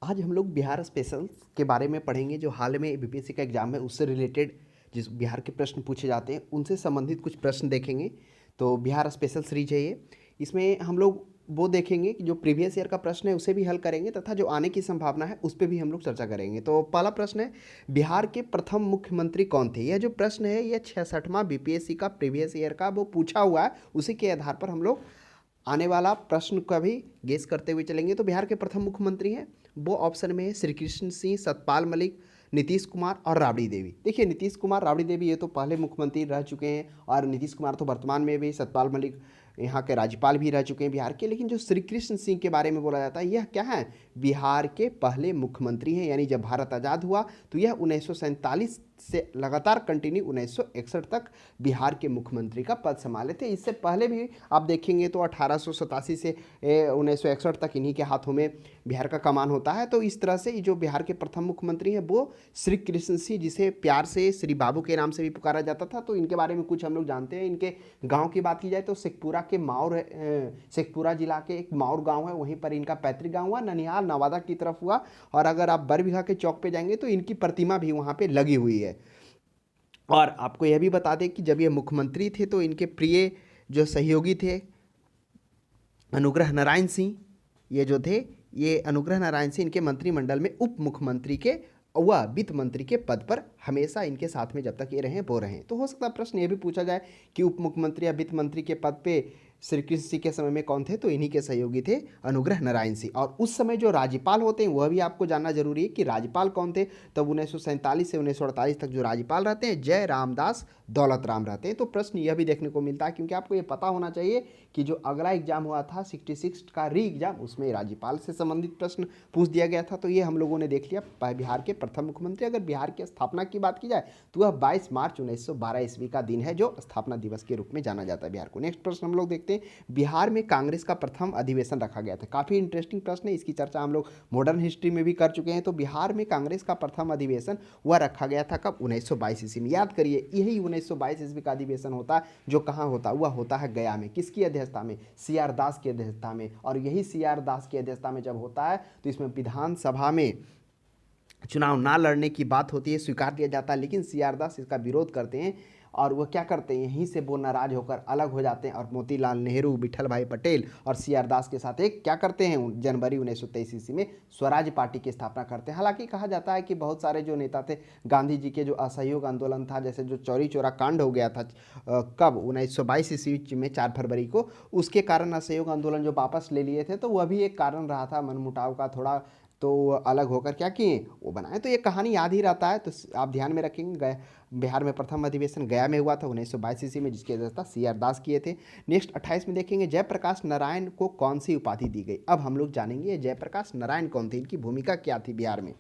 आज हम लोग बिहार स्पेशल के बारे में पढ़ेंगे। जो हाल में बीपीएससी का एग्ज़ाम है उससे रिलेटेड जिस बिहार के प्रश्न पूछे जाते हैं उनसे संबंधित कुछ प्रश्न देखेंगे। तो बिहार स्पेशल सीरीज है ये। इसमें हम लोग वो देखेंगे कि जो प्रीवियस ईयर का प्रश्न है उसे भी हल करेंगे तथा जो आने की संभावना है उस पर भी हम लोग चर्चा करेंगे। तो पहला प्रश्न है, बिहार के प्रथम मुख्यमंत्री कौन थे? यह जो प्रश्न है यह 66वां बीपीएससी का प्रीवियस ईयर का वो पूछा हुआ है, उसी के आधार पर हम लोग आने वाला प्रश्न का भी गेस करते हुए चलेंगे। तो बिहार के प्रथम मुख्यमंत्री हैं, वो ऑप्शन में है श्री कृष्ण सिंह, सतपाल मलिक, नीतीश कुमार और राबड़ी देवी। देखिए, नीतीश कुमार, राबड़ी देवी ये तो पहले मुख्यमंत्री रह चुके हैं और नीतीश कुमार तो वर्तमान में भी, सतपाल मलिक यहाँ के राज्यपाल भी रह चुके हैं बिहार के। लेकिन जो श्री कृष्ण सिंह के बारे में बोला जाता है, यह क्या है? बिहार के पहले मुख्यमंत्री हैं। यानी जब भारत आज़ाद हुआ तो यह 1947 से लगातार कंटिन्यू 1961 तक बिहार के मुख्यमंत्री का पद संभाले थे। इससे पहले भी आप देखेंगे तो 1887 से 1961 तक इन्हीं के हाथों में बिहार का कमान होता है। तो इस तरह से जो बिहार के प्रथम मुख्यमंत्री हैं वो श्री कृष्ण सिंह, जिसे प्यार से श्री बाबू के नाम से भी पुकारा जाता था। तो इनके बारे में कुछ हम लोग जानते हैं। इनके गांव की बात की जाए तो शेखपुरा के माउर, शेखपुरा जिला के एक माउर गांव है, वहीं पर इनका पैतृक गांव हुआ। ननिहाल नवादा की तरफ हुआ। और अगर आप बरबीघा के चौक पे जाएंगे तो इनकी प्रतिमा भी वहाँ पे लगी हुई है। और आपको यह भी बता दें कि जब ये मुख्यमंत्री थे तो इनके प्रिय जो सहयोगी थे अनुग्रह नारायण सिंह, ये जो थे, ये अनुग्रह नारायण सिंह इनके मंत्रिमंडल में उप मुख्यमंत्री के व वित्त मंत्री के पद पर हमेशा इनके साथ में जब तक ये रहे वो रहे। तो हो सकता है प्रश्न ये भी पूछा जाए कि उप मुख्यमंत्री या वित्त मंत्री के पद पे श्री कृष्ण सिंह के समय में कौन थे? तो इन्हीं के सहयोगी थे अनुग्रह नारायण सिंह। और उस समय जो राज्यपाल होते हैं वह भी आपको जानना जरूरी है कि राज्यपाल कौन थे। तब 1947 से 1948 तक जो राज्यपाल रहते हैं जय रामदास दौलत राम रहते हैं। तो प्रश्न यह भी देखने को मिलता है, क्योंकि आपको ये पता होना चाहिए कि जो अगला एग्जाम हुआ था 66 का री एग्जाम, उसमें राज्यपाल से संबंधित प्रश्न पूछ दिया गया था। तो ये हम लोगों ने देख लिया बिहार के प्रथम मुख्यमंत्री। अगर बिहार की स्थापना की बात की जाए तो वह 22 मार्च 1912 ईस्वी का दिन है, जो स्थापना दिवस के रूप में जाना जाता है बिहार को। नेक्स्ट प्रश्न हम लोग देखते हैं, बिहार में कांग्रेस का प्रथम अधिवेशन रखा गया था। काफ़ी इंटरेस्टिंग प्रश्न है, इसकी चर्चा हम लोग मॉडर्न हिस्ट्री में भी कर चुके हैं। तो बिहार में कांग्रेस का प्रथम अधिवेशन वह रखा गया था कब? 1922 ईस्वी में। याद करिए, यही 1922 ईस्वी का अधिवेशन होता है जो कहाँ होता है? वह होता है गया में। किसकी अध्यक्षता में? सी आर दास की अध्यक्षता में। और यही सी आर दास की अध्यक्षता में जब होता है तो इसमें विधानसभा में चुनाव ना लड़ने की बात होती है, स्वीकार किया जाता है। लेकिन सी आर दास इसका विरोध करते हैं और वह क्या करते हैं, यहीं से वो नाराज होकर अलग हो जाते हैं और मोतीलाल नेहरू, विठल भाई पटेल और सी आर दास के साथ एक क्या करते हैं, जनवरी 1923 ईस्वी में स्वराज पार्टी की स्थापना करते हैं। हालांकि कहा जाता है कि बहुत सारे जो नेता थे, गांधी जी के जो असहयोग आंदोलन था, जैसे जो चौरी चौरा कांड हो गया था कब? 1922 ईस्वी में 4 फरवरी को, उसके कारण असहयोग आंदोलन जो वापस ले लिए थे, तो वह भी एक कारण रहा था मनमुटाव का थोड़ा। तो अलग होकर क्या किए, वो बनाए। तो ये कहानी याद ही रहता है, तो आप ध्यान में रखेंगे। गया बिहार में प्रथम अधिवेशन गया में हुआ था 1922 ईस्वी में, जिसकी अध्यक्षता सी आर दास किए थे। नेक्स्ट 28 में देखेंगे, जयप्रकाश नारायण को कौन सी उपाधि दी गई? अब हम लोग जानेंगे जयप्रकाश नारायण कौन थे, इनकी भूमिका क्या थी बिहार में।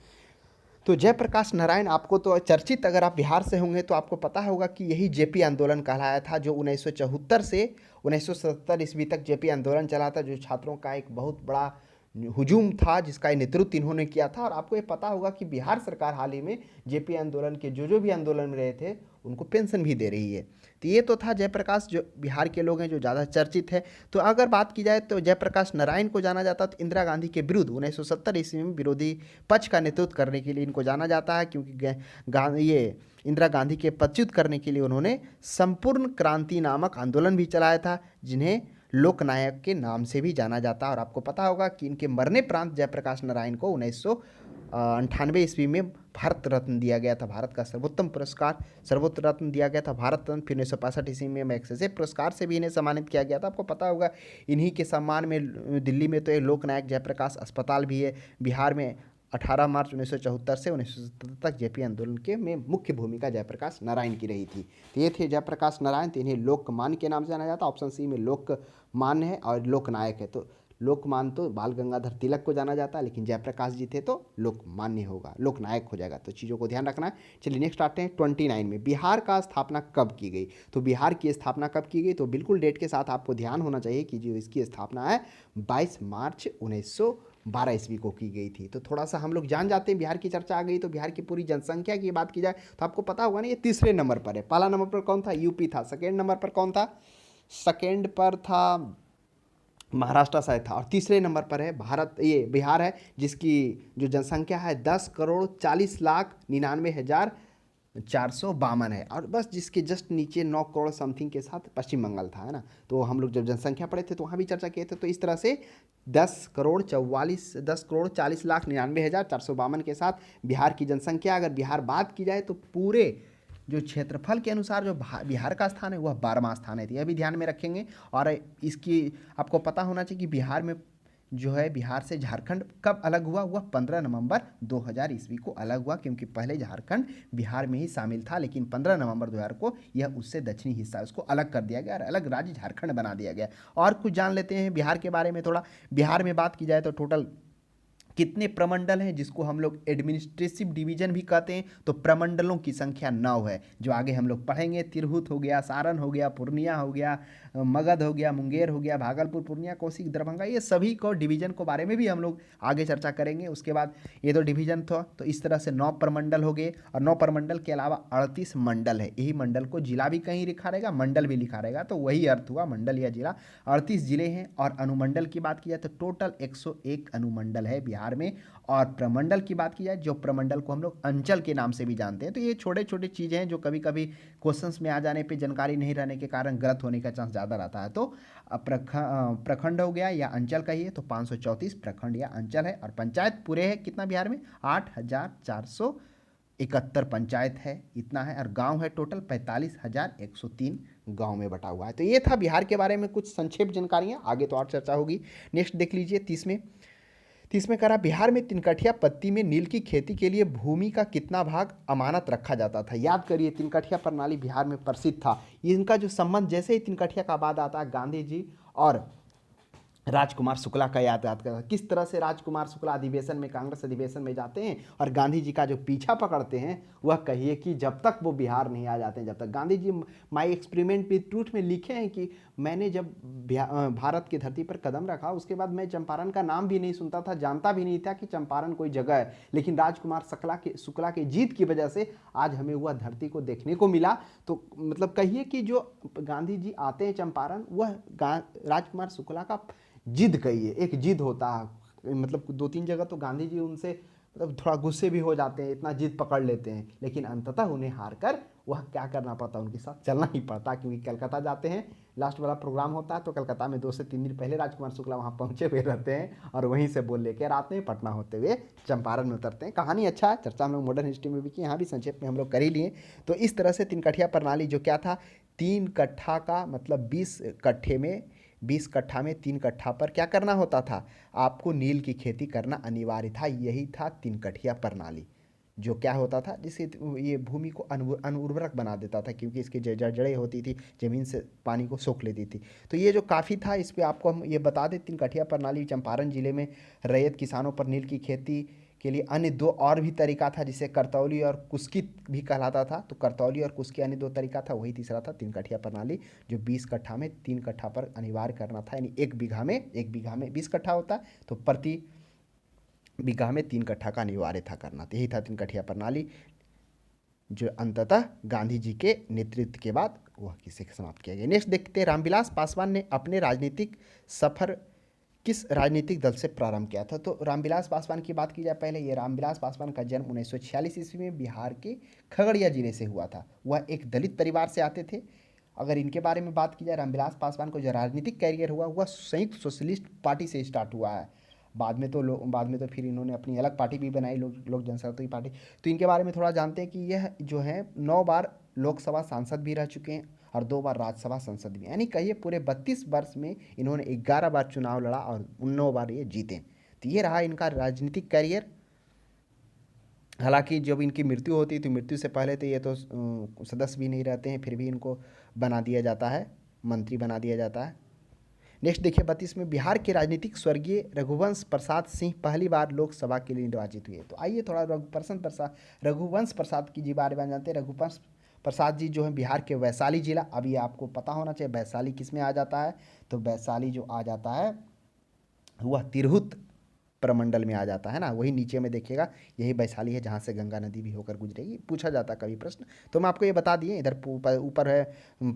तो जयप्रकाश नारायण आपको तो चर्चित, अगर आप बिहार से होंगे तो आपको पता होगा कि यही जेपी आंदोलन कहलाया था, जो 1974 से 1977 ईस्वी तक जेपी आंदोलन चला था, जो छात्रों का एक बहुत बड़ा हुजूम था, जिसका नेतृत्व इन्होंने किया था। और आपको ये पता होगा कि बिहार सरकार हाल ही में जेपी आंदोलन के जो भी आंदोलन में रहे थे उनको पेंशन भी दे रही है। तो ये तो था जयप्रकाश, जो बिहार के लोग हैं जो ज़्यादा चर्चित है। तो अगर बात की जाए तो जयप्रकाश नारायण को जाना जाता तो इंदिरा गांधी के विरुद्ध 1970 ईस्वी में विरोधी पक्ष का नेतृत्व करने के लिए इनको जाना जाता है, क्योंकि ये इंदिरा गांधी के पदच्युत करने के लिए उन्होंने संपूर्ण क्रांति नामक आंदोलन भी चलाया था, जिन्हें लोकनायक के नाम से भी जाना जाता है। और आपको पता होगा कि इनके मरने प्रांत जयप्रकाश नारायण को 1998 ईस्वी में भारत रत्न दिया गया था। भारत का सर्वोत्तम पुरस्कार सर्वोत्तम रत्न दिया गया था, भारत रत्न। फिर 1965 ईस्वी में मैग्सेसे पुरस्कार से भी इन्हें सम्मानित किया गया था। आपको पता होगा इन्हीं के सम्मान में दिल्ली में तो ये लोकनायक जयप्रकाश अस्पताल भी है। बिहार में 18 मार्च 1974 से 1977 तक जेपी आंदोलन के में मुख्य भूमिका जयप्रकाश नारायण की रही थी। तो ये थे जयप्रकाश नारायण। तो इन्हें लोकमान्य के नाम से जाना जाता है। ऑप्शन सी में लोकमान्य है और लोकनायक है। तो लोकमान्य तो बाल गंगाधर तिलक को जाना जाता है, लेकिन जयप्रकाश जी थे तो लोकमान्य होगा, लोकनायक हो जाएगा। तो चीज़ों को ध्यान रखना है। चलिए नेक्स्ट आते हैं 29 में, बिहार का स्थापना कब की गई? तो बिहार की स्थापना कब की गई? तो बिल्कुल डेट के साथ आपको ध्यान होना चाहिए कि जो इसकी स्थापना है 22 मार्च 1912 ईस्वी को की गई थी। तो थोड़ा सा हम लोग जान जाते हैं, बिहार की चर्चा आ गई तो बिहार की पूरी जनसंख्या की बात की जाए तो आपको पता होगा ना, ये तीसरे नंबर पर है। पहला नंबर पर कौन था? यूपी था। सेकेंड नंबर पर कौन था? सेकेंड पर था महाराष्ट्र शायद था। और तीसरे नंबर पर है बिहार है, जिसकी जो जनसंख्या है 10,40,99,452 है। और बस जिसके जस्ट नीचे 9 करोड़ समथिंग के साथ पश्चिम बंगाल था, है ना। तो हम लोग जब जनसंख्या पढ़े थे तो वहाँ भी चर्चा किए थे। तो इस तरह से 10,40,99,452 के साथ बिहार की जनसंख्या, अगर बिहार बात की जाए तो पूरे जो क्षेत्रफल के अनुसार जो बिहार का स्थान है वह 12वां स्थान है। तो यह भी ध्यान में रखेंगे। और इसकी आपको पता होना चाहिए कि बिहार में जो है, बिहार से झारखंड कब अलग हुआ, वह 15 नवंबर 2000 ईस्वी को अलग हुआ, क्योंकि पहले झारखंड बिहार में ही शामिल था, लेकिन 15 नवंबर 2000 को यह उससे दक्षिणी हिस्सा उसको अलग कर दिया गया और अलग राज्य झारखंड बना दिया गया। और कुछ जान लेते हैं बिहार के बारे में थोड़ा। बिहार में बात की जाए तो टोटल कितने प्रमंडल हैं, जिसको हम लोग एडमिनिस्ट्रेटिव डिवीजन भी कहते हैं। तो प्रमंडलों की संख्या 9 है, जो आगे हम लोग पढ़ेंगे। तिरहुत हो गया, सारण हो गया, पूर्णिया हो गया, मगध हो गया, मुंगेर हो गया, भागलपुर, पूर्णिया, कौशिक, दरभंगा, ये सभी को डिवीजन को बारे में भी हम लोग आगे चर्चा करेंगे। उसके बाद ये तो डिवीजन था। तो इस तरह से 9 प्रमंडल हो गए। और 9 प्रमंडल के अलावा 38 मंडल है। यही मंडल को जिला भी कहीं लिखा रहेगा, मंडल भी लिखा रहेगा, तो वही अर्थ हुआ मंडल या जिला। 38 जिले हैं। और अनुमंडल की बात की जाए तो टोटल 101 अनुमंडल है बिहार में। और प्रमंडल की बात की जाए, जो प्रमंडल को हम लोग अंचल के नाम से भी जानते हैं। तो ये छोटे छोटे चीज़ें हैं जो कभी कभी क्वेश्चंस में आ जाने पे जानकारी नहीं रहने के कारण गलत होने का चांस ज़्यादा रहता है। तो प्रखंड हो गया या अंचल कहिए तो 534 प्रखंड या अंचल है। और पंचायत पूरे है कितना बिहार में, 8,471 पंचायत है, इतना है। और गांव है टोटल 45,103 गांव में बटा हुआ है। तो ये था बिहार के बारे में कुछ संक्षेप जानकारियाँ। आगे तो और चर्चा होगी। नेक्स्ट देख लीजिए 30 में करा, बिहार में तिनकठिया पत्ती में नील की खेती के लिए भूमि का कितना भाग अमानत रखा जाता था। याद करिए, तिनकठिया प्रणाली बिहार में प्रसिद्ध था। इनका जो संबंध, जैसे ही तिनकठिया का बाद आता है, गांधी जी और राजकुमार शुक्ला का याद करता। किस तरह से राजकुमार शुक्ला अधिवेशन में, कांग्रेस अधिवेशन में जाते हैं और गांधी जी का जो पीछा पकड़ते हैं, वह कहिए कि जब तक वो बिहार नहीं आ जाते हैं, जब तक Gandhi ji my experiment with truth में लिखे हैं कि मैंने जब भारत की धरती पर कदम रखा, उसके बाद मैं चंपारण का नाम भी नहीं सुनता था, जानता भी नहीं था कि चंपारण कोई जगह है। लेकिन राजकुमार शुक्ला के जीत की वजह से आज हमें वह धरती को देखने को मिला। तो मतलब कहिए कि जो गांधी जी आते हैं चंपारण, वह राजकुमार शुक्ला का जिद कहिए, एक जिद होता है। मतलब 2-3 जगह तो गांधी जी उनसे मतलब थोड़ा गुस्से भी हो जाते हैं, इतना जिद पकड़ लेते हैं, लेकिन अंततः उन्हें हार कर वह क्या करना पड़ता है, उनके साथ चलना ही पड़ता, क्योंकि कलकत्ता जाते हैं, लास्ट वाला प्रोग्राम होता है। तो कलकत्ता में 2 से 3 दिन पहले राजकुमार शुक्ला वहाँ पहुँचे हुए रहते हैं और वहीं से बोल लेकर आते हैं, पटना होते हुए चंपारण में उतरते हैं। कहानी अच्छा है, चर्चा हम लोग मॉडर्न हिस्ट्री में भी की, यहाँ भी संक्षेप में हम लोग कर ही लिए। तो इस तरह से तिनकठिया प्रणाली जो क्या था, 3 कट्ठा का मतलब 20 कट्ठा में 3 कट्ठा पर क्या करना होता था, आपको नील की खेती करना अनिवार्य था। यही था 3 कट्ठिया प्रणाली, जो क्या होता था, जिससे ये भूमि को अनउर्वरक बना देता था, क्योंकि इसकी जड़ें होती थी, ज़मीन से पानी को सोख लेती थी। तो ये जो काफ़ी था, इस पर आपको हम ये बता दें, 3 कट्ठिया प्रणाली चंपारण जिले में रैयत किसानों पर नील की खेती के लिए अन्य 2 और भी तरीका था, जिसे करतौली और कुस्की भी कहलाता था। तो करतौली और कुस्की अन्य 2 तरीका था, वही तीसरा था 3 कट्ठिया प्रणाली, जो 20 कट्ठा में 3 कट्ठा पर अनिवार्य करना था। यानी एक बीघा में 20 कट्ठा होता है, तो प्रति बीघा में 3 कट्ठा का अनिवार्य था करना। तो यही था 3 कट्ठिया प्रणाली, जो अंततः गांधी जी के नेतृत्व के बाद वह किसे समाप्त किया गया। नेक्स्ट देखते हैं, रामविलास पासवान ने अपने राजनीतिक सफर किस राजनीतिक दल से प्रारंभ किया था। तो रामविलास पासवान की बात की जाए, पहले ये रामविलास पासवान का जन्म 1946 ईस्वी में बिहार के खगड़िया जिले से हुआ था। वह एक दलित परिवार से आते थे। अगर इनके बारे में बात की जाए, रामविलास पासवान को जो राजनीतिक कैरियर हुआ, वह संयुक्त सोशलिस्ट पार्टी से स्टार्ट हुआ है। बाद में तो फिर इन्होंने अपनी अलग पार्टी भी बनाई, लोक जनशक्ति पार्टी। तो इनके बारे में थोड़ा जानते हैं कि यह जो है 9 बार लोकसभा सांसद भी रह चुके हैं और 2 बार राज्यसभा सांसद भी, यानी कहिए पूरे 32 वर्ष में इन्होंने 11 बार चुनाव लड़ा और 9 बार ये जीते। तो ये रहा इनका राजनीतिक करियर। हालांकि जब इनकी मृत्यु होती है, तो मृत्यु से पहले तो ये तो सदस्य भी नहीं रहते हैं, फिर भी इनको बना दिया जाता है, मंत्री बना दिया जाता है। नेक्स्ट देखिए 32 में, बिहार के राजनीतिक स्वर्गीय रघुवंश प्रसाद सिंह पहली बार लोकसभा के लिए निर्वाचित हुए। तो आइए थोड़ा रघुवंश प्रसाद की जी बारे में जानते हैं। रघुवंश प्रसाद जी जो है बिहार के वैशाली जिला, अभी आपको पता होना चाहिए वैशाली किस में आ जाता है, तो वैशाली जो आ जाता है वह तिरहुत प्रमंडल में आ जाता है ना, वही नीचे में देखिएगा, यही वैशाली है जहाँ से गंगा नदी भी होकर गुजरेगी। पूछा जाता कभी प्रश्न, तो मैं आपको ये बता दिए। इधर ऊपर है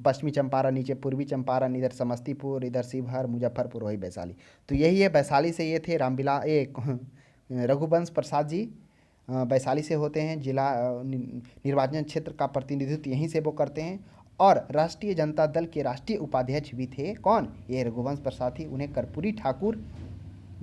पश्चिमी चंपारण, नीचे पूर्वी चंपारण, इधर समस्तीपुर, इधर शिवहर, मुजफ्फरपुर, वही वैशाली। तो यही है वैशाली से, ये थे रामबिला ये रघुवंश प्रसाद जी वैशाली से होते हैं। जिला निर्वाचन क्षेत्र का प्रतिनिधित्व यहीं से वो करते हैं। और राष्ट्रीय जनता दल के राष्ट्रीय उपाध्यक्ष भी थे कौन, ये रघुवंश प्रसाद थी। उन्हें कर्पूरी ठाकुर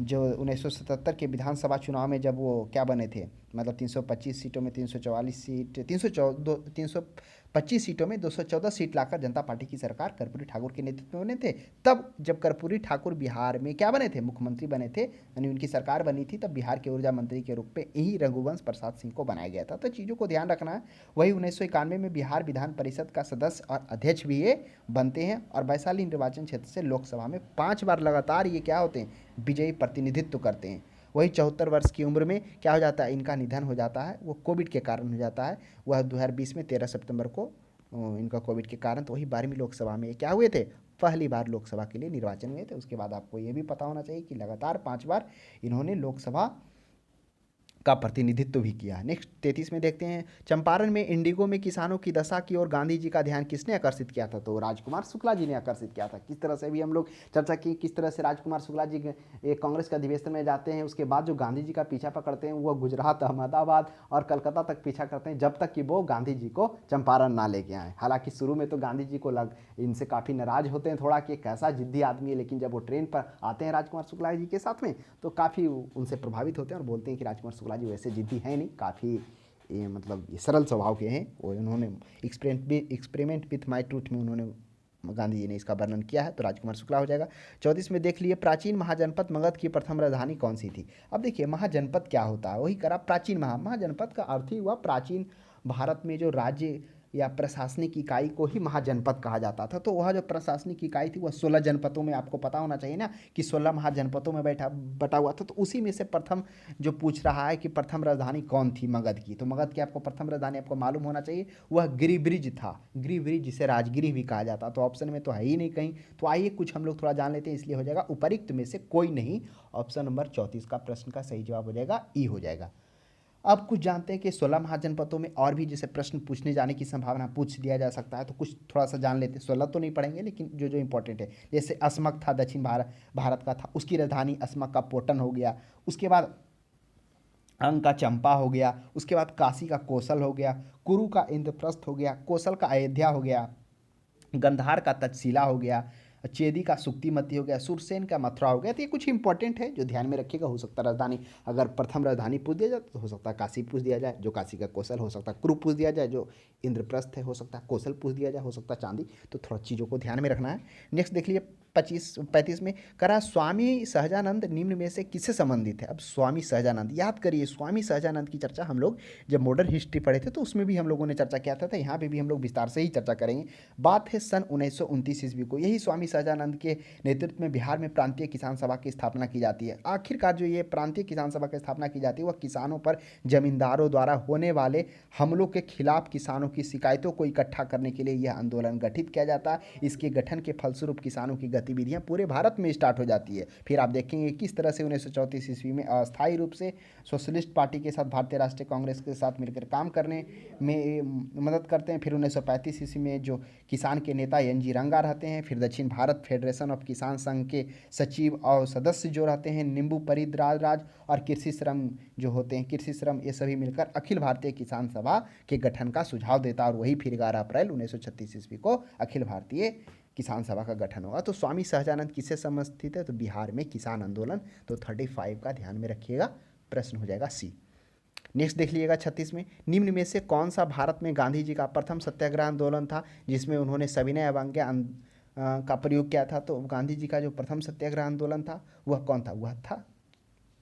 जो 1977 के विधानसभा चुनाव में जब वो क्या बने थे, मतलब 325 सीटों में 344 सीट, 325 सीटों में 214 सीट लाकर जनता पार्टी की सरकार कर्पूरी ठाकुर के नेतृत्व में बने थे। तब जब कर्पूरी ठाकुर बिहार में क्या बने थे, मुख्यमंत्री बने थे, यानी उनकी सरकार बनी थी, तब बिहार के ऊर्जा मंत्री के रूप में यही रघुवंश प्रसाद सिंह को बनाया गया था। तो चीज़ों को ध्यान रखना है। वही 1991 में बिहार विधान परिषद का सदस्य और अध्यक्ष भी ये बनते हैं। और वैशाली निर्वाचन क्षेत्र से लोकसभा में 5 बार लगातार ये क्या होते हैं, विजयी प्रतिनिधित्व करते हैं। वही 74 वर्ष की उम्र में क्या हो जाता है, इनका निधन हो जाता है, वो कोविड के कारण हो जाता है। वह 2020 में 13 सितंबर को इनका कोविड के कारण। तो वही 12वीं लोकसभा में क्या हुए थे, पहली बार लोकसभा के लिए निर्वाचन हुए थे। उसके बाद आपको ये भी पता होना चाहिए कि लगातार 5 बार इन्होंने लोकसभा का प्रतिनिधित्व भी किया है। नेक्स्ट 33 में देखते हैं, चंपारण में इंडिगो में किसानों की दशा की ओर गांधी जी का ध्यान किसने आकर्षित किया था, तो राजकुमार शुक्ला जी ने आकर्षित किया था। किस तरह से भी हम लोग चर्चा की, किस तरह से राजकुमार शुक्ला जी एक कांग्रेस के अधिवेशन में जाते हैं, उसके बाद जो गांधी जी का पीछा पकड़ते हैं, वो गुजरात, अहमदाबाद और कलकत्ता तक पीछा करते हैं, जब तक कि वो गांधी जी को चंपारण ना लेके आए। हालांकि शुरू में तो गांधी जी को इनसे काफ़ी नाराज होते हैं थोड़ा, कि कैसा जिद्दी आदमी है, लेकिन जब वो ट्रेन पर आते हैं राजकुमार शुक्ला जी के साथ में, तो काफ़ी उनसे प्रभावित होते हैं और बोलते हैं कि राजकुमार शुक्ला जी वैसे जिद्दी है नहीं, काफ़ी ये मतलब ये सरल स्वभाव के हैं। और उन्होंने एक्सपेरिमेंट विथ माई ट्रूथ में उन्होंने गांधी जी ने इसका वर्णन किया है, तो राजकुमार शुक्ला हो जाएगा। 34 में देख लिए, प्राचीन महाजनपद मगध की प्रथम राजधानी कौन सी थी। अब देखिए महाजनपद क्या होता है, वही करा प्राचीन महाजनपद का अर्थ ही हुआ प्राचीन भारत में जो राज्य या प्रशासनिक इकाई को ही महाजनपद कहा जाता था। तो वह जो प्रशासनिक इकाई थी वह 16 जनपदों में, आपको पता होना चाहिए ना कि 16 महाजनपदों में बटा हुआ था। तो उसी में से प्रथम जो पूछ रहा है कि प्रथम राजधानी कौन थी मगध की, तो मगध की आपको प्रथम राजधानी आपको मालूम होना चाहिए, वह गिरिब्रिज था। गिरिब्रिज जिसे राजगिरी भी कहा जाता, तो ऑप्शन में तो है ही नहीं कहीं। तो आइए कुछ हम लोग थोड़ा जान लेते हैं, इसलिए हो जाएगा उपरिक्त में से कोई नहीं। ऑप्शन नंबर 34 का प्रश्न का सही जवाब हो जाएगा ई हो जाएगा। अब कुछ जानते हैं कि 16 महाजनपदों में और भी जैसे प्रश्न पूछने जाने की संभावना, पूछ दिया जा सकता है, तो कुछ थोड़ा सा जान लेते हैं। 16 तो नहीं पढ़ेंगे, लेकिन जो जो इंपॉर्टेंट है, जैसे अस्मक था, दक्षिण भारत का था, उसकी राजधानी अस्मक का पोटन हो गया। उसके बाद अंग का चंपा हो गया। उसके बाद काशी का कोसल हो गया, कुरु का इंद्रप्रस्थ हो गया, कोसल का अयोध्या हो गया, गंधार का तक्षशिला हो गया, चेदी का सुक्तिमती हो गया, सुरसेन का मथुरा हो गया। तो ये कुछ इंपॉर्टेंट है जो ध्यान में रखिएगा। हो सकता है राजधानी, अगर प्रथम राजधानी पूछ दिया जाए तो हो सकता है काशी पूछ दिया जाए, जो काशी का कोसल, हो सकता है कुरु पूछ दिया जाए, जो इंद्रप्रस्थ है, हो सकता है कोसल पूछ दिया जाए, हो सकता है चांदी। तो थोड़ा चीज़ों को ध्यान में रखना है। नेक्स्ट देख लीजिए 35 में करा, स्वामी सहजानंद निम्न में से किससे संबंधित है। अब स्वामी सहजानंद, याद करिए स्वामी सहजानंद की चर्चा हम लोग जब मॉडर्न हिस्ट्री पढ़े थे तो उसमें भी हम लोगों ने चर्चा किया था, यहाँ पे भी हम लोग विस्तार से ही चर्चा करेंगे। बात है सन 1929 ईस्वी को। यही स्वामी सहजानंद के नेतृत्व में बिहार में प्रांतीय किसान सभा की स्थापना की जाती है। आखिरकार जो ये प्रांतीय किसान सभा की स्थापना की जाती है वह किसानों पर जमींदारों द्वारा होने वाले हमलों के खिलाफ किसानों की शिकायतों को इकट्ठा करने के लिए यह आंदोलन गठित किया जाता है। इसके गठन के फलस्वरूप किसानों की गतिविधियां पूरे भारत में स्टार्ट हो जाती है। फिर आप देखेंगे किस तरह से 1934 ईस्वी में अस्थायी रूप से सोशलिस्ट पार्टी के साथ भारतीय राष्ट्रीय कांग्रेस के साथ मिलकर काम करने में मदद करते हैं। फिर 1935 ईस्वी में जो किसान के नेता एन.जी. रंगा रहते हैं। फिर दक्षिण भारत फेडरेशन ऑफ किसान संघ के सचिव और सदस्य जो रहते हैं निम्बू परिद्राज और कृषि श्रम जो होते हैं, कृषि श्रम, ये सभी मिलकर अखिल भारतीय किसान सभा के गठन का सुझाव देता है। और वही फिर 11 अप्रैल 1936 ईस्वी को अखिल भारतीय किसान सभा का गठन होगा। तो स्वामी सहजानंद किससे समर्थित है, तो बिहार में किसान आंदोलन। तो 35 का ध्यान में रखिएगा, प्रश्न हो जाएगा सी। नेक्स्ट देख लीजिएगा 36 में, निम्न में से कौन सा भारत में गांधी जी का प्रथम सत्याग्रह आंदोलन था जिसमें उन्होंने सविनय अवज्ञा का प्रयोग किया था। तो गांधी जी का जो प्रथम सत्याग्रह आंदोलन था वह कौन था, वह था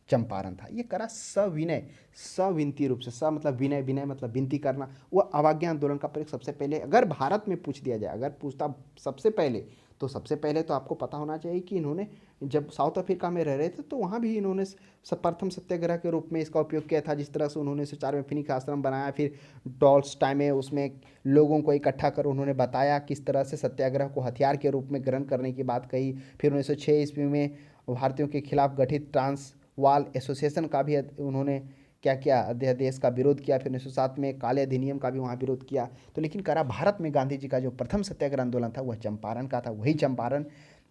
चंपारण था। ये करा सविनय, सविनती रूप से, स मतलब विनय, विनय मतलब विनती करना। वह अवज्ञा आंदोलन का प्रयोग सबसे पहले, अगर भारत में पूछ दिया जाए, अगर पूछता सबसे पहले, तो सबसे पहले तो आपको पता होना चाहिए कि इन्होंने जब साउथ अफ्रीका में रह रहे थे तो वहाँ भी इन्होंने प्रथम सत्याग्रह के रूप में इसका उपयोग किया था। जिस तरह से उन्होंने 1904 में फिनिक्स आश्रम बनाया, फिर टॉल्स टाइम में उसमें लोगों को इकट्ठा कर उन्होंने बताया किस तरह से सत्याग्रह को हथियार के रूप में ग्रहण करने की बात कही। फिर 1906 ईस्वी में भारतीयों के खिलाफ गठित वाल एसोसिएशन का भी उन्होंने क्या किया, अध्यादेश का विरोध किया। फिर 1907 में काले अधिनियम का भी वहाँ विरोध किया। तो लेकिन करा भारत में गांधी जी का जो प्रथम सत्याग्रह आंदोलन था वह चंपारण का था। वही चंपारण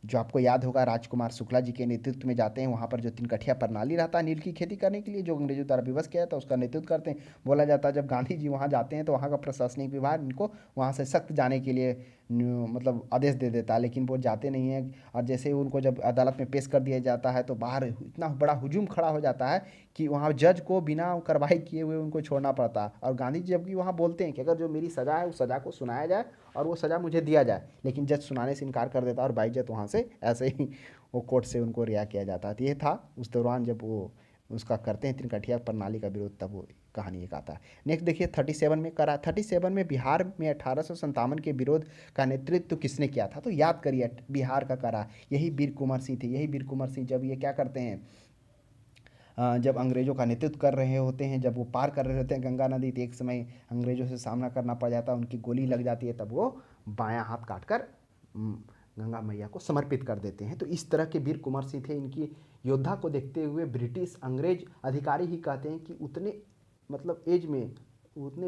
जो आपको याद होगा राजकुमार शुक्ला जी के नेतृत्व में जाते हैं, वहाँ पर जो तिनकठिया प्रणाली रहता है नील की खेती करने के लिए, जो अंग्रेजों द्वारा विवश किया था, उसका नेतृत्व करते हैं। बोला जाता है जब गांधी जी वहाँ जाते हैं तो वहाँ का प्रशासनिक विभाग इनको वहाँ से सख्त जाने के लिए मतलब आदेश दे देता है, लेकिन वो जाते नहीं हैं। और जैसे ही उनको जब अदालत में पेश कर दिया जाता है तो बाहर इतना बड़ा हुजूम खड़ा हो जाता है कि वहाँ जज को बिना कार्रवाई किए हुए उनको छोड़ना पड़ता है। और गांधी जी जबकि वहाँ बोलते हैं कि अगर जो मेरी सज़ा है उस सज़ा को सुनाया जाए और वो सज़ा मुझे दिया जाए, लेकिन जज सुनाने से इनकार कर देता है और बाइज्जत वहाँ से ऐसे ही वो कोर्ट से उनको रिहा किया जाता है। तो ये था उस दौरान जब वो उसका करते हैं तिनकठिया प्रणाली का विरोध, तब वो कहानी एक आता है। नेक्स्ट देखिए 37 में करा। 37 में बिहार में 1857 के विरोध का नेतृत्व किसने किया था? तो याद करिए बिहार का करा यही वीर कुंवर सिंह थे। यही वीर कुंवर सिंह जब ये क्या करते हैं, जब अंग्रेज़ों का नेतृत्व कर रहे होते हैं, जब वो पार कर रहे होते हैं गंगा नदी, तो एक समय अंग्रेज़ों से सामना करना पड़ जाता है, उनकी गोली लग जाती है, तब वो बायां हाथ काट कर गंगा मैया को समर्पित कर देते हैं। तो इस तरह के वीर कुंवर सिंह थे। इनकी योद्धा को देखते हुए ब्रिटिश अंग्रेज अधिकारी ही कहते हैं कि उतने मतलब एज में, उतने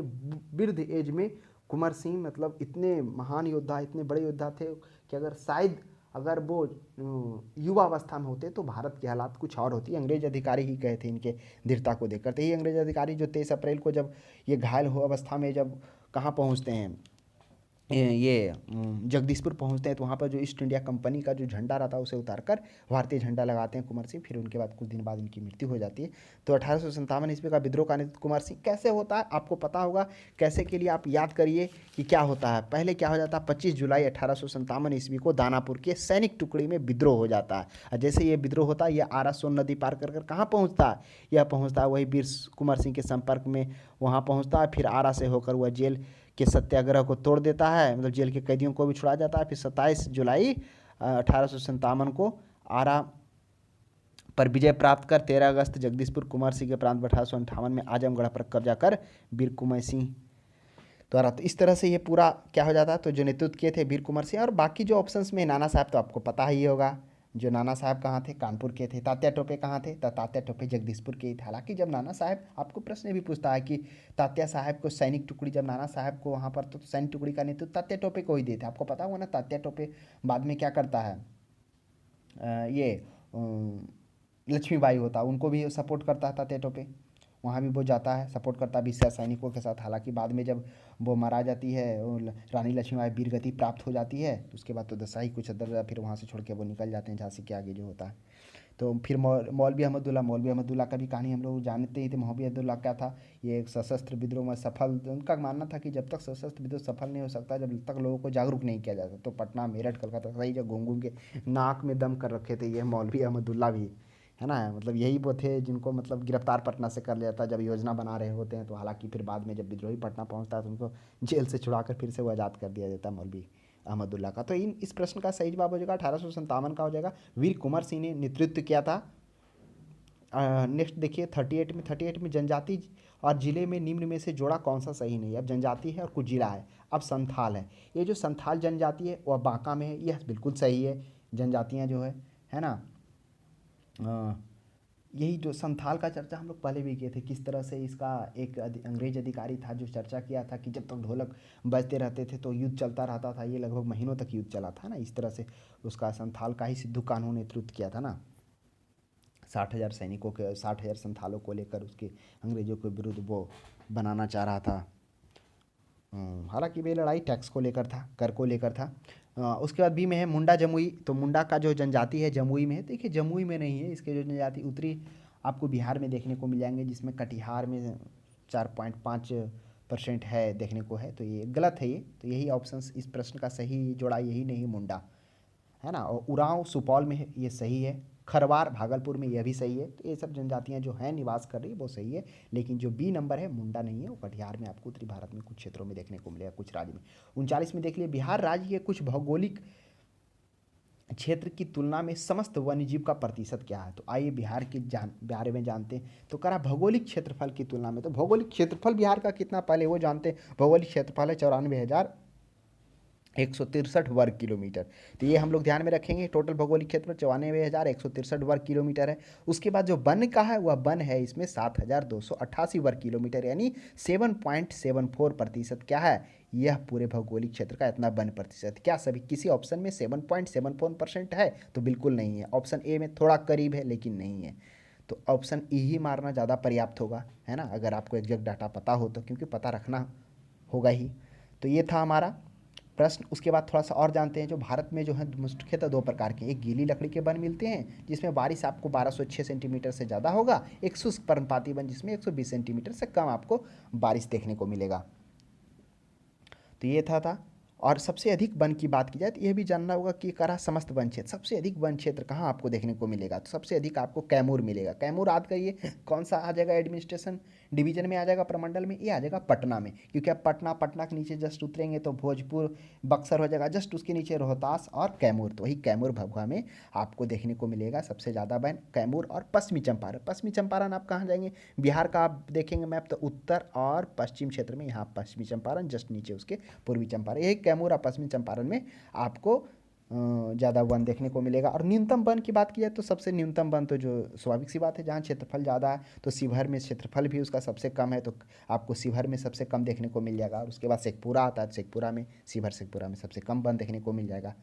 वृद्ध एज में कुंवर सिंह मतलब इतने महान योद्धा, इतने बड़े योद्धा थे कि अगर शायद अगर वो युवा अवस्था में होते तो भारत की हालात कुछ और होती। अंग्रेज अधिकारी ही कहे थे इनके दृढ़ता को देखकर। तो यही अंग्रेज अधिकारी जो 23 अप्रैल को जब ये घायल हो अवस्था में जब कहाँ पहुँचते हैं, ये जगदीशपुर पहुंचते हैं, तो वहाँ पर जो ईस्ट इंडिया कंपनी का जो झंडा रहता है उसे उतारकर भारतीय झंडा लगाते हैं कुंवर सिंह। फिर उनके बाद कुछ दिन बाद इनकी मृत्यु हो जाती है। तो 1857 ईस्वी का विद्रोह का नेतृत्व कुंवर सिंह कैसे होता है आपको पता होगा। कैसे के लिए आप याद करिए कि क्या होता है। पहले क्या हो जाता है, 25 जुलाई 1857 ईस्वी को दानापुर के सैनिक टुकड़ी में विद्रोह हो जाता है। और जैसे ये विद्रोह होता है, यह आरा सोन नदी पार कर कर कहाँ पहुँचता है, यह पहुँचता है वही वीर कुंवर सिंह के संपर्क में, वहाँ पहुँचता है। फिर आरा से होकर वह जेल के सत्याग्रह को तोड़ देता है, मतलब जेल के कैदियों को भी छुड़ा जाता है। फिर 27 जुलाई 1857 को आरा पर विजय प्राप्त कर 13 अगस्त जगदीशपुर कुंवर सिंह के प्रांत 1858 में आजमगढ़ पर कब्जा कर वीर कुंवर सिंह द्वारा। तो इस तरह से ये पूरा क्या हो जाता है। तो जो नेतृत्व किए थे वीर कुंवर सिंह। और बाकी जो ऑप्शंस में नाना साहब तो आपको पता ही होगा। जो नाना साहब कहाँ थे, कानपुर के थे। तात्या टोपे कहाँ थे, तो तात्या टोपे जगदीशपुर के ही थे। हालांकि जब नाना साहब, आपको प्रश्न भी पूछता है कि तात्या साहब को सैनिक टुकड़ी, जब नाना साहब को वहाँ पर तो सैनिक टुकड़ी का नेतृत्व तात्या टोपे को ही देते। आपको पता होगा ना, तात्या टोपे बाद में क्या करता है, ये लक्ष्मीबाई होता, उनको भी सपोर्ट करता है तात्या टोपे। वहाँ भी वो जाता है, सपोर्ट करता है 20 सैनिकों के साथ। हालांकि बाद में जब वो मारा जाती है, रानी लक्ष्मीबाई वीरगति प्राप्त हो जाती है, तो उसके बाद तो दशा ही कुछ अदर, फिर वहाँ से छोड़ के वो निकल जाते हैं झांसी के आगे जो होता है। तो फिर मौलवी अहमदुल्ला का भी कहानी हम लोग जानते ही थे। मौलवी अहमदुल्ला क्या था, ये एक सशस्त्र विद्रोह में सफल, उनका मानना था कि जब तक सशस्त्र विद्रोह सफल नहीं हो सकता, जब तक लोगों को जागरूक नहीं किया जाता। तो पटना, मेरठ, कलकत्ता सही जगह घूम घूम के नाक में दम कर रखे थे ये मौलवी अहमदुल्ला भी, है ना। मतलब यही वो थे जिनको मतलब गिरफ्तार पटना से कर लिया था जब योजना बना रहे होते हैं। तो हालांकि फिर बाद में जब विद्रोही पटना पहुंचता है तो उनको जेल से छुड़ाकर फिर से वो आज़ाद कर दिया जाता है मौलवी अहमदुल्ला का। तो इस प्रश्न का सही जवाब हो जाएगा 1857 का हो जाएगा। वीर कुंवर सिंह ने नेतृत्व किया था। नेक्स्ट देखिए 38 में जनजाति और जिले में निम्न में से जोड़ा कौन सा सही नहीं है। अब जनजाति है और कुछ जिला है। अब संथाल है, ये जो संथाल जनजाति है वह बांका में है, यह बिल्कुल सही है। जनजातियाँ जो है ना, यही जो संथाल का चर्चा हम लोग पहले भी किए थे, किस तरह से इसका एक अंग्रेज अधिकारी था जो चर्चा किया था कि जब तक ढोलक बजते रहते थे तो युद्ध चलता रहता था। ये लगभग महीनों तक युद्ध चला था ना। इस तरह से उसका संथाल का ही सिद्धू कान्हू ने नेतृत्व किया था ना। 60,000 सैनिकों के, 60,000 संथालों को लेकर उसके अंग्रेजों के विरुद्ध वो बनाना चाह रहा था। हालांकि वे लड़ाई टैक्स को लेकर था, कर को लेकर था। उसके बाद बी में है मुंडा जमुई। तो मुंडा का जो जनजाति है जमुई में है। देखिए जमुई में नहीं है, इसके जो जनजाति उत्तरी आपको बिहार में देखने को मिल जाएंगे, जिसमें कटिहार में 4.5% है देखने को है। तो ये गलत है ये। तो यही ऑप्शन इस प्रश्न का सही जोड़ा यही नहीं, मुंडा, है ना। और उरांव सुपौल में है, ये सही है। खरवार भागलपुर में यह भी सही है। तो ये सब जनजातियां जो हैं निवास कर रही है वो सही है। लेकिन जो बी नंबर है मुंडा नहीं है, वो कटिहार में आपको उत्तरी भारत में कुछ क्षेत्रों में देखने को मिलेगा, कुछ राज्य में। 39 में देख लिए बिहार राज्य के कुछ भौगोलिक क्षेत्र की तुलना में समस्त वन्यजीव का प्रतिशत क्या है। तो आइए बिहार के बारे में जानते हैं। तो करा भौगोलिक क्षेत्रफल की तुलना में, तो भौगोलिक क्षेत्रफल बिहार का कितना पहले वो जानते हैं। भौगोलिक क्षेत्रफल है 94,000 163 वर्ग किलोमीटर। तो ये हम लोग ध्यान में रखेंगे। टोटल भौगोलिक क्षेत्र 94,163 वर्ग किलोमीटर है। उसके बाद जो वन का है वह वन है इसमें 7,288 वर्ग किलोमीटर, यानी 7.74% क्या है यह पूरे भौगोलिक क्षेत्र का इतना वन प्रतिशत। क्या सभी किसी ऑप्शन में 7.74% है? तो बिल्कुल नहीं है। ऑप्शन ए में थोड़ा करीब है लेकिन नहीं है। तो ऑप्शन ई ही मारना ज़्यादा पर्याप्त होगा, है ना, अगर आपको एग्जैक्ट डाटा पता हो तो, क्योंकि पता रखना होगा ही। तो ये था हमारा प्रश्न। उसके बाद थोड़ा सा और जानते हैं। जो भारत में जो है मुख्यतः दो प्रकार के, एक गीली लकड़ी के वन मिलते हैं जिसमें बारिश आपको 1206 सेंटीमीटर से ज़्यादा होगा, एक शुष्क पर्णपाती वन जिसमें 120 सेंटीमीटर से कम आपको बारिश देखने को मिलेगा। तो ये था। और सबसे अधिक वन की बात की जाए तो यह भी जानना होगा कि करा समस्त वन क्षेत्र, सबसे अधिक वन क्षेत्र कहाँ आपको देखने को मिलेगा? तो सबसे अधिक आपको कैमूर मिलेगा। कैमूर याद करिए कौन सा आ जाएगा एडमिनिस्ट्रेशन डिवीजन में आ जाएगा, प्रमंडल में? ये आ जाएगा पटना में, क्योंकि आप पटना के नीचे जस्ट उतरेंगे तो भोजपुर बक्सर हो जाएगा, जस्ट उसके नीचे रोहतास और कैमूर। तो वही कैमूर भभुआ में आपको देखने को मिलेगा सबसे ज़्यादा वन, कैमूर और पश्चिमी चंपारण। पश्चिमी चंपारण आप कहाँ जाएंगे? बिहार का आप देखेंगे मैप तो उत्तर और पश्चिम क्षेत्र में यहाँ पश्चिमी चंपारण, जस्ट नीचे उसके पूर्वी चंपारण। यही कैमूर और पश्चिमी चंपारण में आपको ज़्यादा वन देखने को मिलेगा। और न्यूनतम वन की बात की जाए तो सबसे न्यूनतम वन तो जो स्वाभाविक सी बात है, जहाँ क्षेत्रफल ज़्यादा है तो शिवहर में क्षेत्रफल भी उसका सबसे कम है, तो आपको शिवहर में सबसे कम देखने को मिल जाएगा। और उसके बाद शेखपुरा आता है, शेखपुरा में शिवहर शेखपुरा में सबसे कम वन देखने को मिल जाएगा।